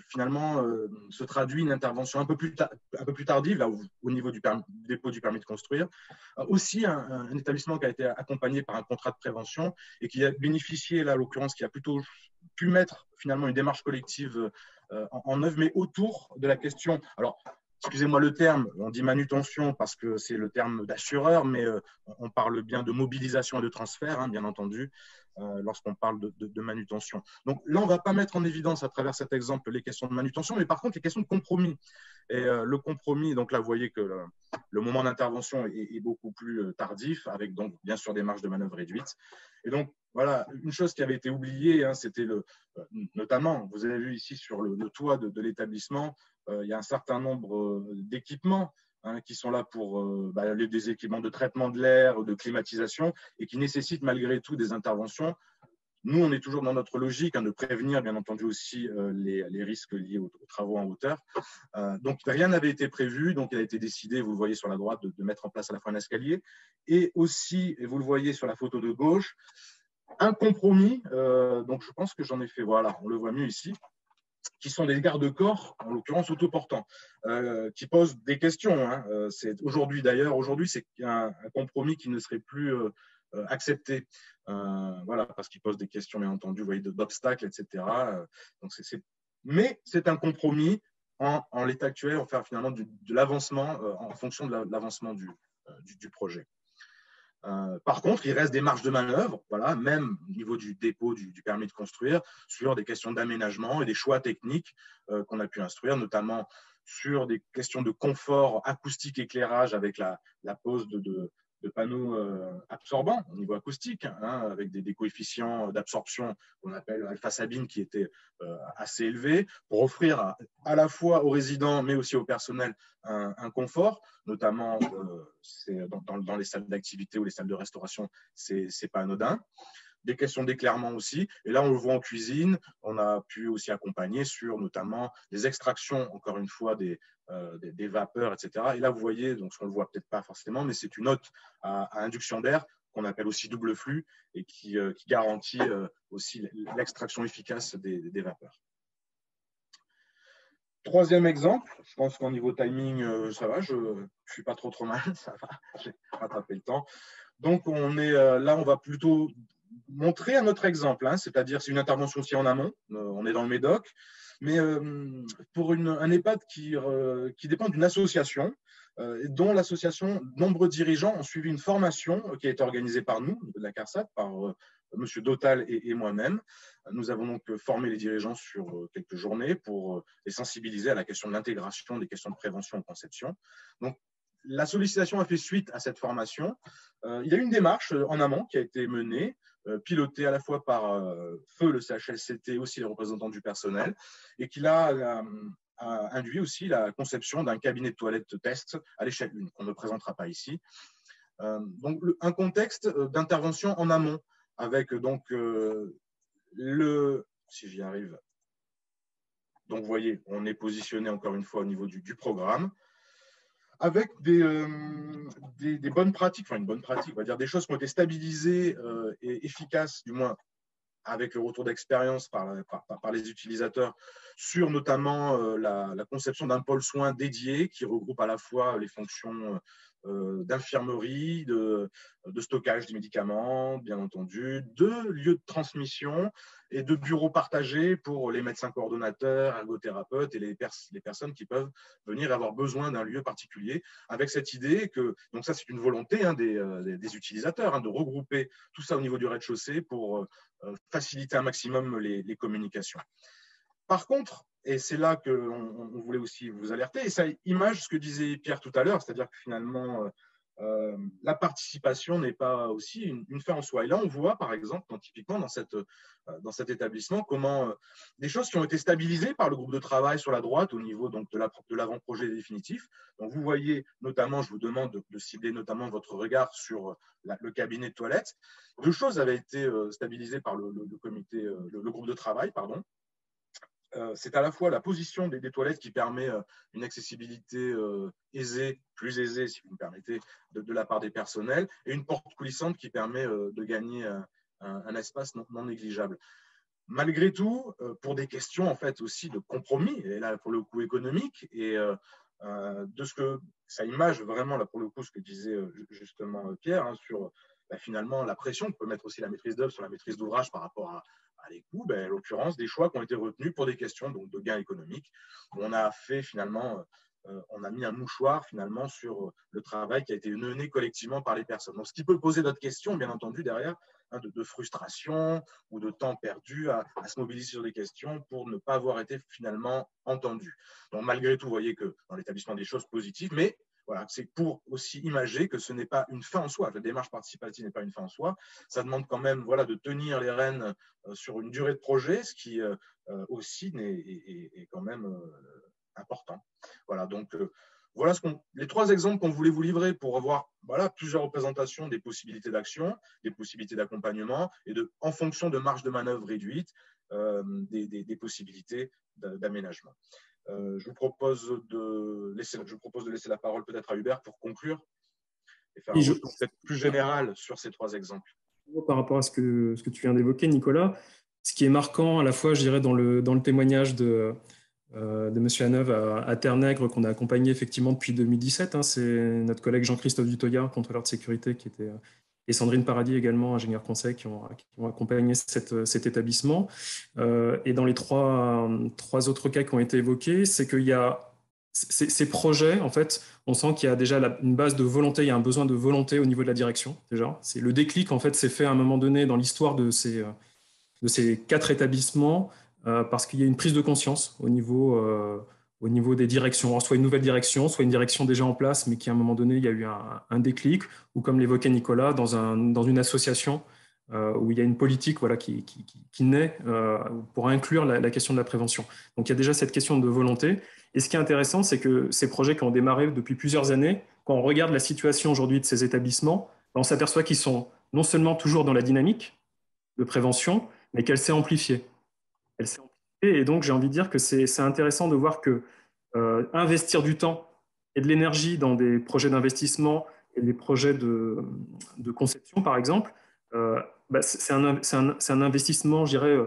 finalement se traduit une intervention un peu plus tardive, là, au niveau du dépôt du permis de construire. Aussi, un établissement qui a été accompagné par un contrat de prévention et qui a bénéficié, là, à l'occurrence, qui a plutôt pu mettre finalement une démarche collective en œuvre, mais autour de la question. Alors, excusez-moi le terme, on dit manutention parce que c'est le terme d'assureur, mais on parle bien de mobilisation et de transfert, hein, bien entendu, lorsqu'on parle de manutention. Donc là, on ne va pas mettre en évidence à travers cet exemple les questions de manutention, mais par contre les questions de compromis. Et le compromis, donc là, vous voyez que le moment d'intervention est beaucoup plus tardif, avec donc bien sûr des marges de manœuvre réduites. Et donc, voilà, une chose qui avait été oubliée, hein, c'était notamment, vous avez vu ici sur le toit de l'établissement, il y a un certain nombre d'équipements, hein, qui sont là pour des équipements de traitement de l'air, de climatisation, et qui nécessitent malgré tout des interventions. Nous, on est toujours dans notre logique, hein, de prévenir, bien entendu, aussi les risques liés aux travaux en hauteur. Donc, rien n'avait été prévu. Donc, il a été décidé, vous le voyez sur la droite, de mettre en place à la fois un escalier et aussi, et vous le voyez sur la photo de gauche, un compromis. Donc, je pense que j'en ai fait, voilà, on le voit mieux ici, qui sont des garde-corps, en l'occurrence autoportants, qui posent des questions. Hein. Aujourd'hui, c'est un compromis qui ne serait plus accepté. Voilà, parce qu'il pose des questions, bien entendu, vous voyez, d'obstacles, etc. Donc mais c'est un compromis en l'état actuel, on fait finalement de l'avancement en fonction de l'avancement du projet. Par contre, il reste des marges de manœuvre, voilà, même au niveau du dépôt du permis de construire, sur des questions d'aménagement et des choix techniques qu'on a pu instruire, notamment sur des questions de confort acoustique, éclairage, avec la pose de panneaux absorbants au niveau acoustique, hein, avec des coefficients d'absorption qu'on appelle alpha-sabine qui étaient assez élevés, pour offrir à la fois aux résidents mais aussi au personnel un confort, notamment dans les salles d'activité ou les salles de restauration, c'est pas anodin. Des questions d'éclairement aussi. Et là, on le voit en cuisine. On a pu aussi accompagner sur notamment les extractions, encore une fois, des vapeurs, etc. Et là, vous voyez, donc on ne le voit peut-être pas forcément, mais c'est une hotte à induction d'air qu'on appelle aussi double flux et qui garantit aussi l'extraction efficace des vapeurs. Troisième exemple, je pense qu'au niveau timing, ça va, je ne suis pas trop mal, ça va, j'ai rattrapé le temps. Donc, là, on va plutôt montrer un autre exemple, hein, c'est-à-dire c'est une intervention aussi en amont, on est dans le Médoc, mais pour un EHPAD qui dépend d'une association, dont l'association, nombreux dirigeants ont suivi une formation qui a été organisée par nous, de la CARSAT, par M. Dautal et moi-même. Nous avons donc formé les dirigeants sur quelques journées pour les sensibiliser à la question de l'intégration des questions de prévention en conception. Donc, la sollicitation a fait suite à cette formation. Il y a eu une démarche en amont qui a été menée, pilotée à la fois par Feu, le CHSCT, aussi les représentants du personnel, et qui a induit aussi la conception d'un cabinet de toilettes test à l'échelle 1, qu'on ne présentera pas ici. Donc, un contexte d'intervention en amont, avec donc si j'y arrive, donc vous voyez, on est positionné encore une fois au niveau du programme, avec des bonnes pratiques, enfin une bonne pratique, on va dire des choses qui ont été stabilisées et efficaces, du moins avec le retour d'expérience par les utilisateurs, sur notamment la conception d'un pôle soins dédié qui regroupe à la fois les fonctions d'infirmerie, de stockage des médicaments, bien entendu, de lieux de transmission et de bureaux partagés pour les médecins coordonnateurs, ergothérapeutes et les personnes qui peuvent venir avoir besoin d'un lieu particulier, avec cette idée que, donc ça c'est une volonté des utilisateurs, de regrouper tout ça au niveau du rez-de-chaussée pour faciliter un maximum les communications. Par contre, et c'est là qu'on voulait aussi vous alerter, et ça image ce que disait Pierre tout à l'heure, c'est-à-dire que finalement, la participation n'est pas aussi une fin en soi. Et là, on voit, par exemple, typiquement dans cet établissement, comment des choses qui ont été stabilisées par le groupe de travail sur la droite au niveau donc, de l'avant-projet définitif. Donc, vous voyez notamment, je vous demande de cibler notamment votre regard sur le cabinet de toilettes. Deux choses avaient été stabilisées par le groupe de travail, pardon. C'est à la fois la position des toilettes qui permet une accessibilité aisée, plus aisée, si vous me permettez, de la part des personnels, et une porte coulissante qui permet de gagner un espace non négligeable. Malgré tout, pour des questions en fait aussi de compromis, et là pour le coup économique, et de ce que ça image vraiment là pour le coup ce que disait justement Pierre sur finalement la pression que peut mettre aussi la maîtrise d'œuvre sur la maîtrise d'ouvrage par rapport à les coûts, en l'occurrence, des choix qui ont été retenus pour des questions donc, de gains économiques. On a fait finalement, on a mis un mouchoir finalement sur le travail qui a été mené collectivement par les personnes. Donc, ce qui peut poser d'autres questions, bien entendu, derrière, de frustration ou de temps perdu à se mobiliser sur des questions pour ne pas avoir été finalement entendu. Donc, malgré tout, vous voyez que dans l'établissement des choses positives, mais voilà, c'est pour aussi imager que ce n'est pas une fin en soi. La démarche participative n'est pas une fin en soi. Ça demande quand même de tenir les rênes sur une durée de projet, ce qui aussi est quand même important. Voilà, donc voilà les trois exemples qu'on voulait vous livrer pour avoir plusieurs représentations des possibilités d'action, des possibilités d'accompagnement et en fonction de marge de manœuvre réduite, des possibilités d'aménagement. Je vous propose de laisser la parole peut-être à Hubert pour conclure et faire un retour peut-être plus général sur ces trois exemples. Par rapport à ce que tu viens d'évoquer, Nicolas, ce qui est marquant à la fois, je dirais, dans le témoignage de M. Haneuve à Terre-Nègre, qu'on a accompagné effectivement depuis 2017, c'est notre collègue Jean-Christophe Dutoya, contrôleur de sécurité, et Sandrine Paradis également, ingénieur conseil, qui ont accompagné cet établissement. Et dans les trois autres cas qui ont été évoqués, c'est qu'il y a ces projets, en fait, on sent qu'il y a déjà une base de volonté, il y a un besoin de volonté au niveau de la direction, déjà. Le déclic, en fait, s'est fait à un moment donné dans l'histoire de ces 4 établissements, parce qu'il y a une prise de conscience au niveau des directions, soit une nouvelle direction, soit une direction déjà en place, mais qui à un moment donné, il y a eu un déclic, ou comme l'évoquait Nicolas, dans une association où il y a une politique qui naît pour inclure la question de la prévention. Donc il y a déjà cette question de volonté. Et ce qui est intéressant, c'est que ces projets qui ont démarré depuis plusieurs années, quand on regarde la situation aujourd'hui de ces établissements, on s'aperçoit qu'ils sont non seulement toujours dans la dynamique de prévention, mais qu'elle s'est amplifiée. Et donc, j'ai envie de dire que c'est intéressant de voir que investir du temps et de l'énergie dans des projets d'investissement et des projets de conception, par exemple, c'est un investissement, je dirais,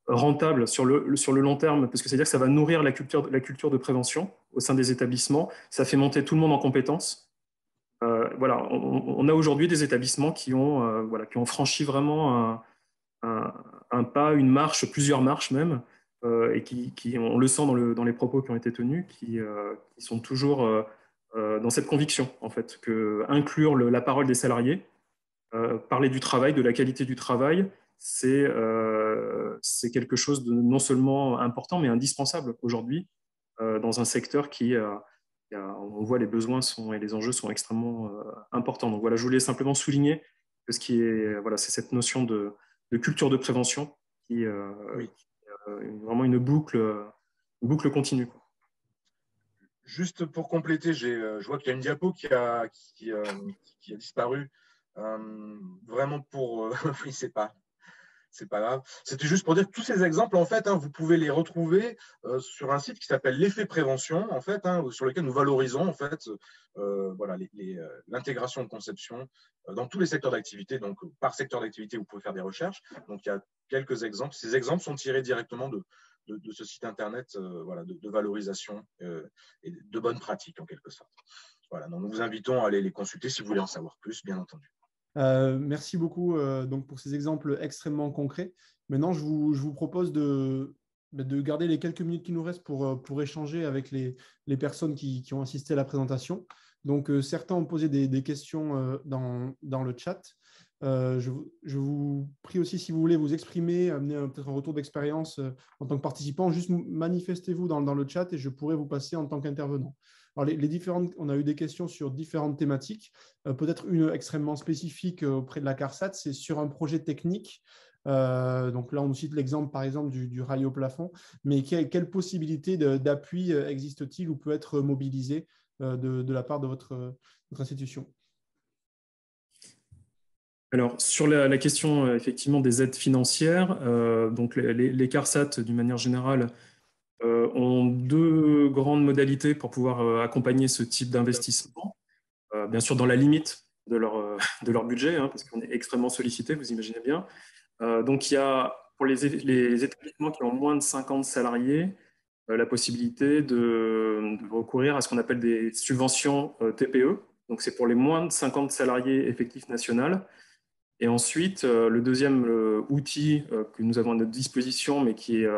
rentable sur le long terme, parce que c'est-à-dire que ça va nourrir la culture de prévention au sein des établissements. Ça fait monter tout le monde en compétences. On a aujourd'hui des établissements qui ont franchi vraiment un pas, une marche, plusieurs marches même, et qui on le sent dans les propos qui ont été tenus, qui sont toujours dans cette conviction, en fait, que inclure la parole des salariés, parler du travail, de la qualité du travail, c'est quelque chose de non seulement important, mais indispensable aujourd'hui dans un secteur on voit les besoins et les enjeux sont extrêmement importants. Donc voilà, je voulais simplement souligner que c'est cette notion de culture de prévention qui est vraiment une boucle continue, quoi. Juste pour compléter, je vois qu'il y a une diapo qui a disparu. Vraiment pour... oui, c'est pas grave. C'était juste pour dire que tous ces exemples, en fait, vous pouvez les retrouver sur un site qui s'appelle l'effet prévention, en fait, sur lequel nous valorisons, en fait, voilà, l'intégration de conception dans tous les secteurs d'activité. Donc, par secteur d'activité, vous pouvez faire des recherches. Donc, il y a quelques exemples. Ces exemples sont tirés directement de ce site internet, voilà, de valorisation et de bonnes pratiques, en quelque sorte. Voilà, donc nous vous invitons à aller les consulter si vous voulez en savoir plus, bien entendu. Merci beaucoup donc pour ces exemples extrêmement concrets. Maintenant, je vous propose de garder les quelques minutes qui nous restent pour échanger avec les personnes qui ont assisté à la présentation. Donc, certains ont posé des questions dans le chat. Je vous prie aussi, si vous voulez vous exprimer, amener peut-être un retour d'expérience en tant que participant, juste manifestez-vous dans le chat et je pourrai vous passer en tant qu'intervenant. Alors, on a eu des questions sur différentes thématiques. Peut-être une extrêmement spécifique auprès de la CARSAT, c'est sur un projet technique. Donc là, on nous cite l'exemple, par exemple, du rail au plafond. Mais quelle possibilité d'appui existe-t-il ou peut être mobilisé de la part de votre institution? Alors, sur la question effectivement des aides financières, donc les CARSAT, d'une manière générale, ont deux grandes modalités pour pouvoir accompagner ce type d'investissement. Bien sûr, dans la limite de leur budget, parce qu'on est extrêmement sollicité, vous imaginez bien. Donc, il y a pour les établissements qui ont moins de 50 salariés, la possibilité de recourir à ce qu'on appelle des subventions TPE. Donc, c'est pour les moins de 50 salariés effectifs national. Et ensuite, le deuxième outil que nous avons à notre disposition, mais qui est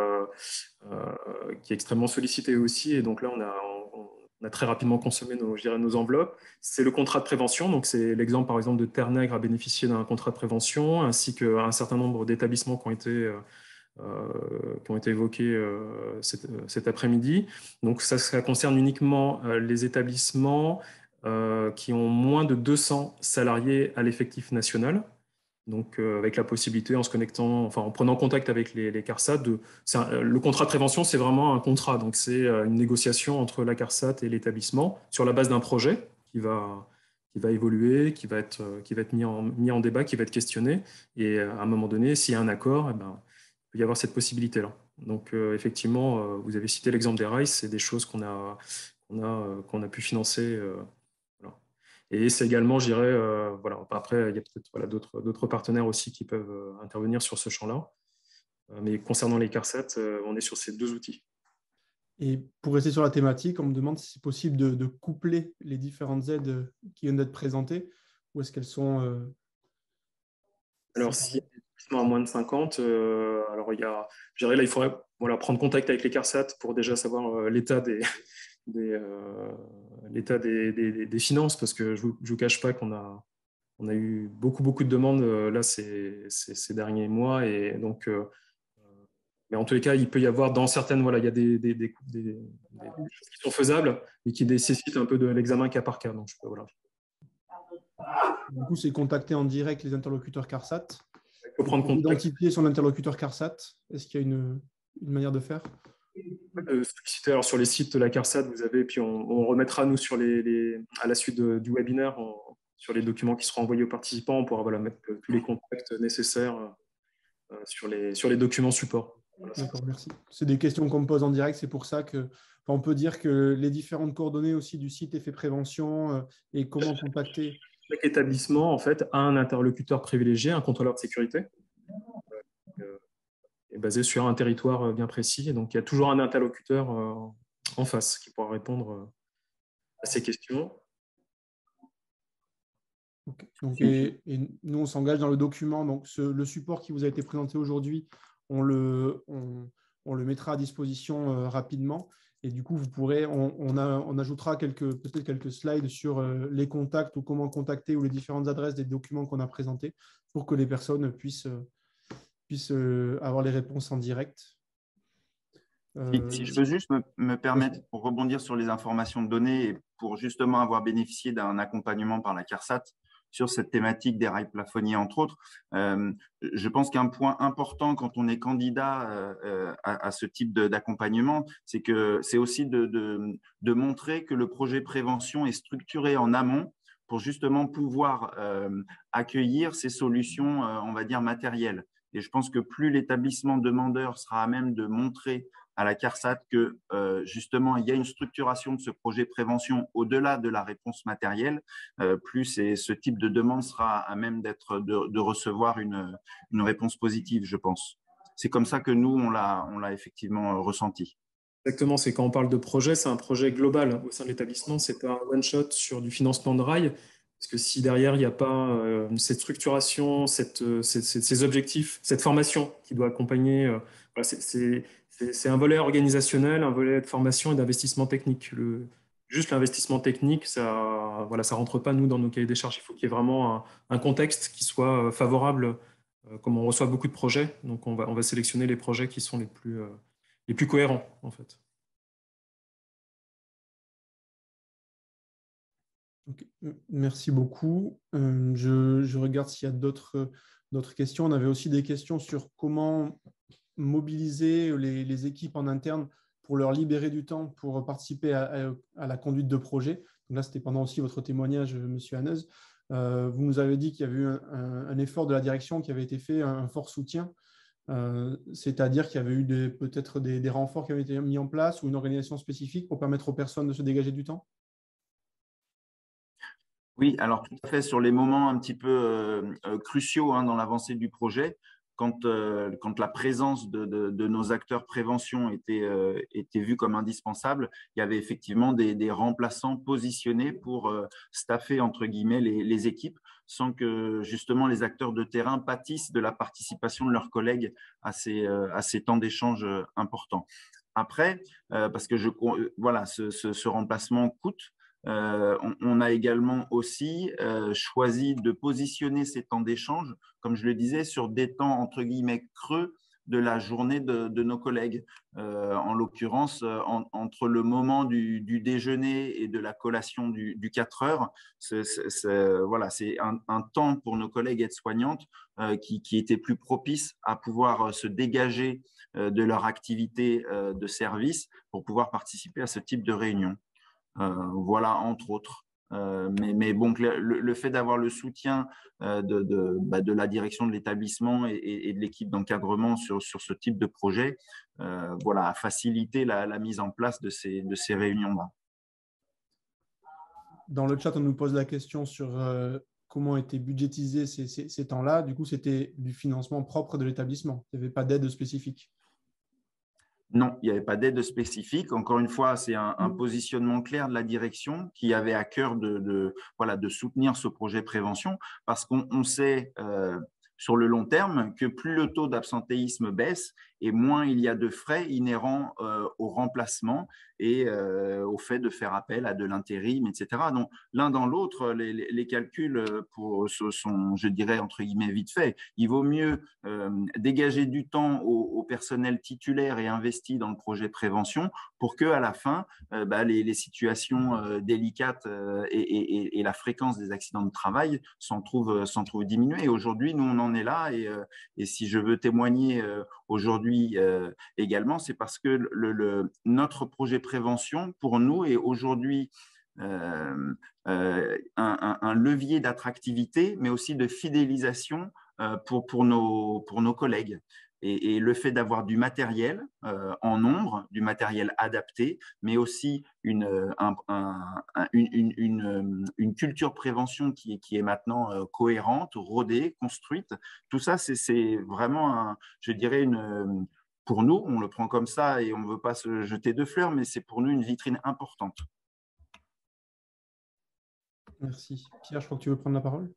extrêmement sollicité aussi, et donc là, on a très rapidement consommé nos enveloppes, c'est le contrat de prévention. Donc, c'est l'exemple, par exemple, de Terre-Nègre a bénéficié d'un contrat de prévention, ainsi qu'un certain nombre d'établissements qui ont été évoqués cet après-midi. Donc, ça concerne uniquement les établissements qui ont moins de 200 salariés à l'effectif national. Donc, avec la possibilité, en prenant contact avec les CARSAT, le contrat de prévention, c'est vraiment un contrat. Donc, c'est une négociation entre la CARSAT et l'établissement sur la base d'un projet qui va évoluer, qui va être mis en débat, qui va être questionné. Et à un moment donné, s'il y a un accord, il peut y avoir cette possibilité-là. Donc, effectivement, vous avez cité l'exemple des rails, c'est des choses qu'on a pu financer. Et c'est également, je dirais, après, il y a peut-être d'autres partenaires aussi qui peuvent intervenir sur ce champ-là. Mais concernant les CARSAT, on est sur ces deux outils. Et pour rester sur la thématique, on me demande si c'est possible de coupler les différentes aides qui viennent d'être présentées, ou est-ce qu'elles sont... Alors, si à moins de 50, alors je dirais là, il faudrait prendre contact avec les CARSAT pour déjà savoir l'état des finances, parce que je ne vous cache pas qu'on a eu beaucoup de demandes là ces derniers mois, et donc mais en tous les cas, il peut y avoir dans certaines, il y a des choses qui sont faisables et qui nécessitent un peu de l'examen cas par cas. Donc, Du coup, c'est contacter en direct les interlocuteurs CARSAT. Il faut prendre contact. Identifier son interlocuteur CARSAT. Est-ce qu'il y a une manière de faire? Solliciter alors sur les sites de la CARSAT, vous avez, puis on remettra nous à la suite du webinaire sur les documents qui seront envoyés aux participants, on pourra mettre tous les contacts nécessaires sur les documents support. D'accord, merci. C'est des questions qu'on me pose en direct, c'est pour ça on peut dire que les différentes coordonnées aussi du site Effet Prévention et comment contacter. Chaque établissement, en fait, a un interlocuteur privilégié, un contrôleur de sécurité, est basé sur un territoire bien précis. Et donc, il y a toujours un interlocuteur en face qui pourra répondre à ces questions. Okay. Donc, et nous, on s'engage dans le document. Donc, le support qui vous a été présenté aujourd'hui, on le mettra à disposition rapidement. Et du coup, vous pourrez, on ajoutera peut-être quelques slides sur les contacts ou comment contacter ou les différentes adresses des documents qu'on a présentés pour que les personnes puissent puisse avoir les réponses en direct. Si je peux juste me permettre, pour rebondir sur les informations de données et pour justement avoir bénéficié d'un accompagnement par la CARSAT sur cette thématique des rails plafonniers, entre autres, je pense qu'un point important quand on est candidat à ce type d'accompagnement, c'est que c'est aussi de montrer que le projet prévention est structuré en amont pour justement pouvoir accueillir ces solutions, on va dire, matérielles. Et je pense que plus l'établissement demandeur sera à même de montrer à la CARSAT que justement il y a une structuration de ce projet prévention au-delà de la réponse matérielle, plus ce type de demande sera à même de recevoir une réponse positive, je pense. C'est comme ça que nous, on l'a effectivement ressenti. Exactement, c'est quand on parle de projet, c'est un projet global au sein de l'établissement, c'est pas un one-shot sur du financement de rail, parce que si derrière il n'y a pas cette structuration, ces objectifs, cette formation qui doit accompagner, voilà, c'est un volet organisationnel, un volet de formation et d'investissement technique. Juste l'investissement technique, ça voilà, ça rentre pas nous dans nos cahiers des charges. Il faut qu'il y ait vraiment un contexte qui soit favorable, comme on reçoit beaucoup de projets, donc on va sélectionner les projets qui sont les plus cohérents, en fait. Okay. Merci beaucoup. Je regarde s'il y a d'autres questions. On avait aussi des questions sur comment mobiliser les équipes en interne pour leur libérer du temps pour participer à la conduite de projet. Donc là, c'était pendant aussi votre témoignage, Monsieur Haneuse. Vous nous avez dit qu'il y avait eu un effort de la direction qui avait été fait, un fort soutien. C'est-à-dire qu'il y avait eu peut-être des renforts qui avaient été mis en place ou une organisation spécifique pour permettre aux personnes de se dégager du temps? Oui, alors tout à fait sur les moments un petit peu cruciaux dans l'avancée du projet, quand la présence de nos acteurs prévention était vue comme indispensable, il y avait effectivement des remplaçants positionnés pour staffer entre guillemets les équipes, sans que justement les acteurs de terrain pâtissent de la participation de leurs collègues à ces temps d'échange importants. Après, parce que voilà, ce remplacement coûte. On a également aussi choisi de positionner ces temps d'échange, comme je le disais, sur des temps entre guillemets creux de la journée de nos collègues. En l'occurrence, entre le moment du déjeuner et de la collation du 4 heures, voilà, c'est un temps pour nos collègues aides-soignantes qui était plus propice à pouvoir se dégager de leur activité de service pour pouvoir participer à ce type de réunion. Voilà, entre autres. Mais bon, le fait d'avoir le soutien de la direction de l'établissement et de l'équipe d'encadrement sur ce type de projet, voilà, a facilité la mise en place de ces réunions-là. Dans le chat, on nous pose la question sur comment étaient budgétisés ces temps-là. Du coup, c'était du financement propre de l'établissement. Il n'y avait pas d'aide spécifique. Non, il n'y avait pas d'aide spécifique. Encore une fois, c'est un positionnement clair de la direction qui avait à cœur de soutenir ce projet prévention parce qu'on sait sur le long terme que plus le taux d'absentéisme baisse et moins il y a de frais inhérents au remplacement et au fait de faire appel à de l'intérim, etc. Donc, l'un dans l'autre, les calculs sont, je dirais, entre guillemets, vite faits. Il vaut mieux dégager du temps au personnel titulaire et investi dans le projet prévention pour qu'à la fin, les situations délicates et la fréquence des accidents de travail s'en trouvent diminuées. Et aujourd'hui, nous, on en est là. Et si je veux témoigner aujourd'hui également, c'est parce que notre projet prévention, pour nous, est aujourd'hui un levier d'attractivité, mais aussi de fidélisation pour nos collègues. Et le fait d'avoir du matériel en nombre, du matériel adapté, mais aussi une culture prévention qui est maintenant cohérente, rodée, construite, tout ça, c'est vraiment, je dirais, pour nous, on le prend comme ça et on ne veut pas se jeter de fleurs, mais c'est pour nous une vitrine importante. Merci. Pierre, je crois que tu veux prendre la parole.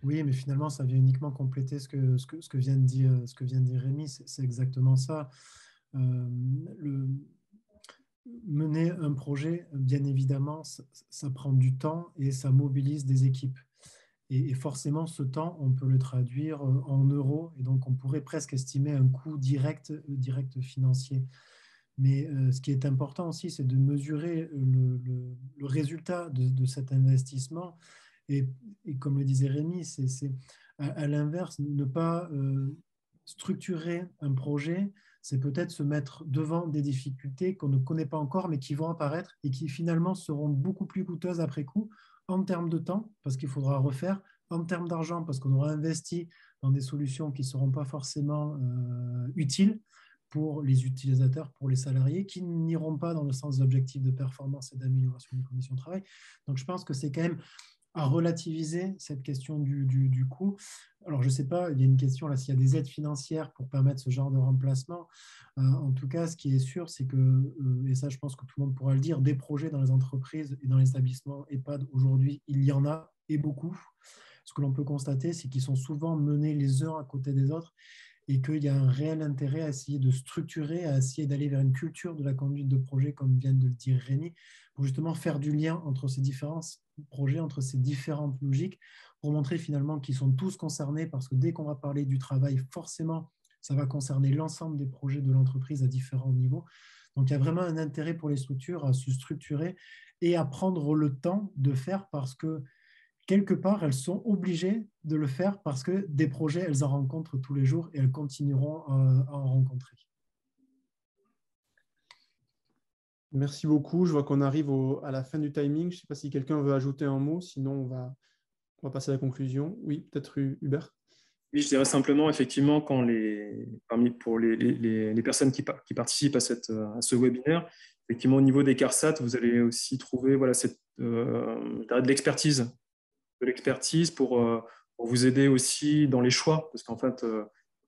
Oui, mais finalement, ça vient uniquement compléter ce que vient de dire Rémi. C'est exactement ça. Mener un projet, bien évidemment, ça prend du temps et ça mobilise des équipes. Et forcément, ce temps, on peut le traduire en euros. Et donc, on pourrait presque estimer un coût direct financier. Mais ce qui est important aussi, c'est de mesurer le résultat de cet investissement. Et comme le disait Rémi, c'est à l'inverse, ne pas structurer un projet, c'est peut-être se mettre devant des difficultés qu'on ne connaît pas encore, mais qui vont apparaître et qui finalement seront beaucoup plus coûteuses après coup en termes de temps, parce qu'il faudra refaire, en termes d'argent, parce qu'on aura investi dans des solutions qui ne seront pas forcément utiles pour les utilisateurs, pour les salariés, qui n'iront pas dans le sens d'objectifs de performance et d'amélioration des conditions de travail. Donc, je pense que c'est quand même à relativiser cette question du coût. Alors, je ne sais pas, il y a une question là, s'il y a des aides financières pour permettre ce genre de remplacement. En tout cas, ce qui est sûr, c'est que, et ça, je pense que tout le monde pourra le dire, des projets dans les entreprises et dans les établissements EHPAD aujourd'hui, il y en a et beaucoup. Ce que l'on peut constater, c'est qu'ils sont souvent menés les uns à côté des autres et qu'il y a un réel intérêt à essayer de structurer, à essayer d'aller vers une culture de la conduite de projet, comme vient de le dire Rémi, pour justement faire du lien entre ces différents projets, entre ces différentes logiques, pour montrer finalement qu'ils sont tous concernés, parce que dès qu'on va parler du travail, forcément, ça va concerner l'ensemble des projets de l'entreprise à différents niveaux. Donc, il y a vraiment un intérêt pour les structures à se structurer et à prendre le temps de faire, parce que quelque part, elles sont obligées de le faire parce que des projets, elles en rencontrent tous les jours et elles continueront à en rencontrer. Merci beaucoup. Je vois qu'on arrive à la fin du timing. Je ne sais pas si quelqu'un veut ajouter un mot, sinon on va passer à la conclusion. Oui, peut-être Hubert. Oui, je dirais simplement, effectivement, pour les personnes qui participent à ce webinaire, effectivement, au niveau des CARSAT, vous allez aussi trouver de l'expertise pour vous aider aussi dans les choix, parce qu'en fait,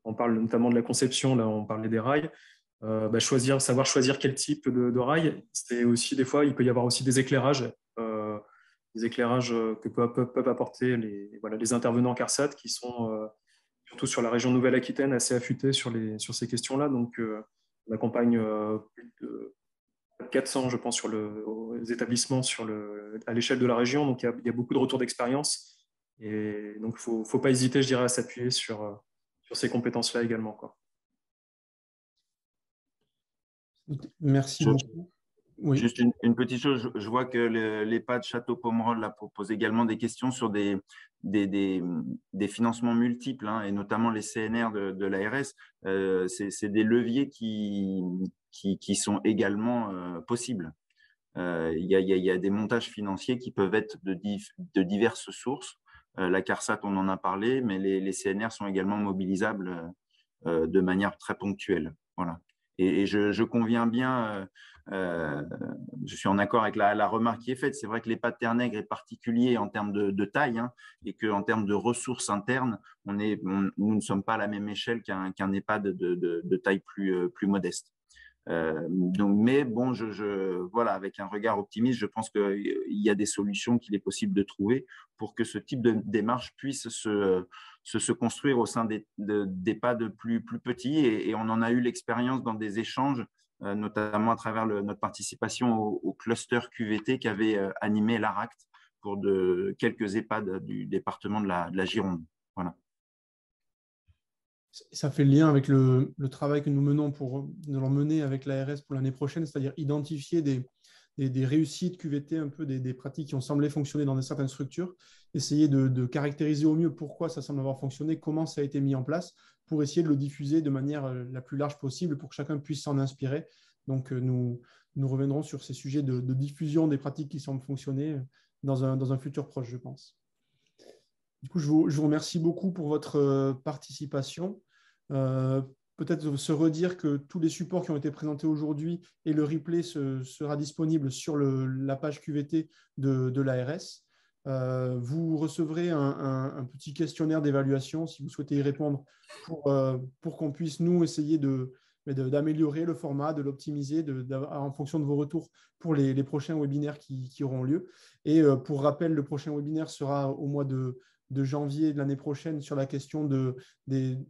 on parle notamment de la conception, là on parlait des rails, savoir choisir quel type de rail. C'est aussi des fois, il peut y avoir aussi des éclairages que peuvent apporter les intervenants CARSAT qui sont surtout sur la région Nouvelle-Aquitaine assez affûtés sur ces questions-là. Donc, on accompagne plus de 400, je pense, aux établissements à l'échelle de la région. Donc, il y a beaucoup de retours d'expérience. Et donc, il ne faut pas hésiter, je dirais, à s'appuyer sur ces compétences-là également, quoi. Merci beaucoup. Oui. Juste une petite chose, je vois que l'EHPAD Château-Pomerol propose également des questions sur des financements multiples, hein, et notamment les CNR de l'ARS. C'est des leviers qui sont également possibles. Il y a des montages financiers qui peuvent être de diverses sources. La CARSAT, on en a parlé, mais les CNR sont également mobilisables de manière très ponctuelle. Voilà. Et je conviens bien, je suis en accord avec la remarque qui est faite. C'est vrai que l'EHPAD Terre-Nègre est particulier en termes de taille, hein, et qu'en termes de ressources internes, nous ne sommes pas à la même échelle qu'un EHPAD de taille plus modeste. Mais bon, voilà, avec un regard optimiste, je pense qu'il y a des solutions qu'il est possible de trouver pour que ce type de démarche puisse se construire au sein d'EHPAD plus petits. Et on en a eu l'expérience dans des échanges, notamment à travers notre participation au cluster QVT qu'avait animé l'ARACT pour quelques EHPAD du département de la Gironde. Voilà. Ça fait le lien avec le travail que nous menons nous allons mener avec l'ARS pour l'année prochaine, c'est-à-dire identifier des réussites QVT, un peu des pratiques qui ont semblé fonctionner dans certaines structures, essayer de caractériser au mieux pourquoi ça semble avoir fonctionné, comment ça a été mis en place, pour essayer de le diffuser de manière la plus large possible pour que chacun puisse s'en inspirer. Donc, nous reviendrons sur ces sujets de diffusion des pratiques qui semblent fonctionner dans un futur proche, je pense. Du coup, je vous remercie beaucoup pour votre participation. Peut-être se redire que tous les supports qui ont été présentés aujourd'hui et le replay sera disponible sur la page QVT de l'ARS. Vous recevrez un petit questionnaire d'évaluation si vous souhaitez y répondre pour qu'on puisse, nous, essayer d'améliorer le format, de l'optimiser en fonction de vos retours pour les prochains webinaires qui auront lieu. Et pour rappel, le prochain webinaire sera au mois de janvier de l'année prochaine sur la question de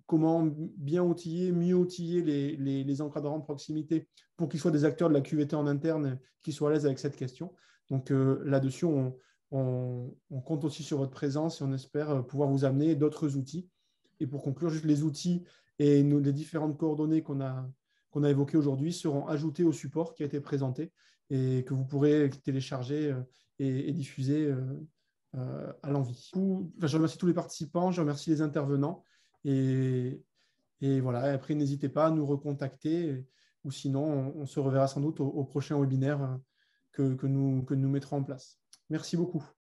comment bien outiller, mieux outiller les encadrants de proximité pour qu'ils soient des acteurs de la QVT en interne, qui soient à l'aise avec cette question. Donc là-dessus, on compte aussi sur votre présence et on espère pouvoir vous amener d'autres outils. Et pour conclure, juste les outils et les différentes coordonnées qu'on a évoquées aujourd'hui seront ajoutées au support qui a été présenté et que vous pourrez télécharger et diffuser à l'envie. Je remercie tous les participants, je remercie les intervenants et voilà, après n'hésitez pas à nous recontacter ou sinon on se reverra sans doute au prochain webinaire que nous mettrons en place. Merci beaucoup.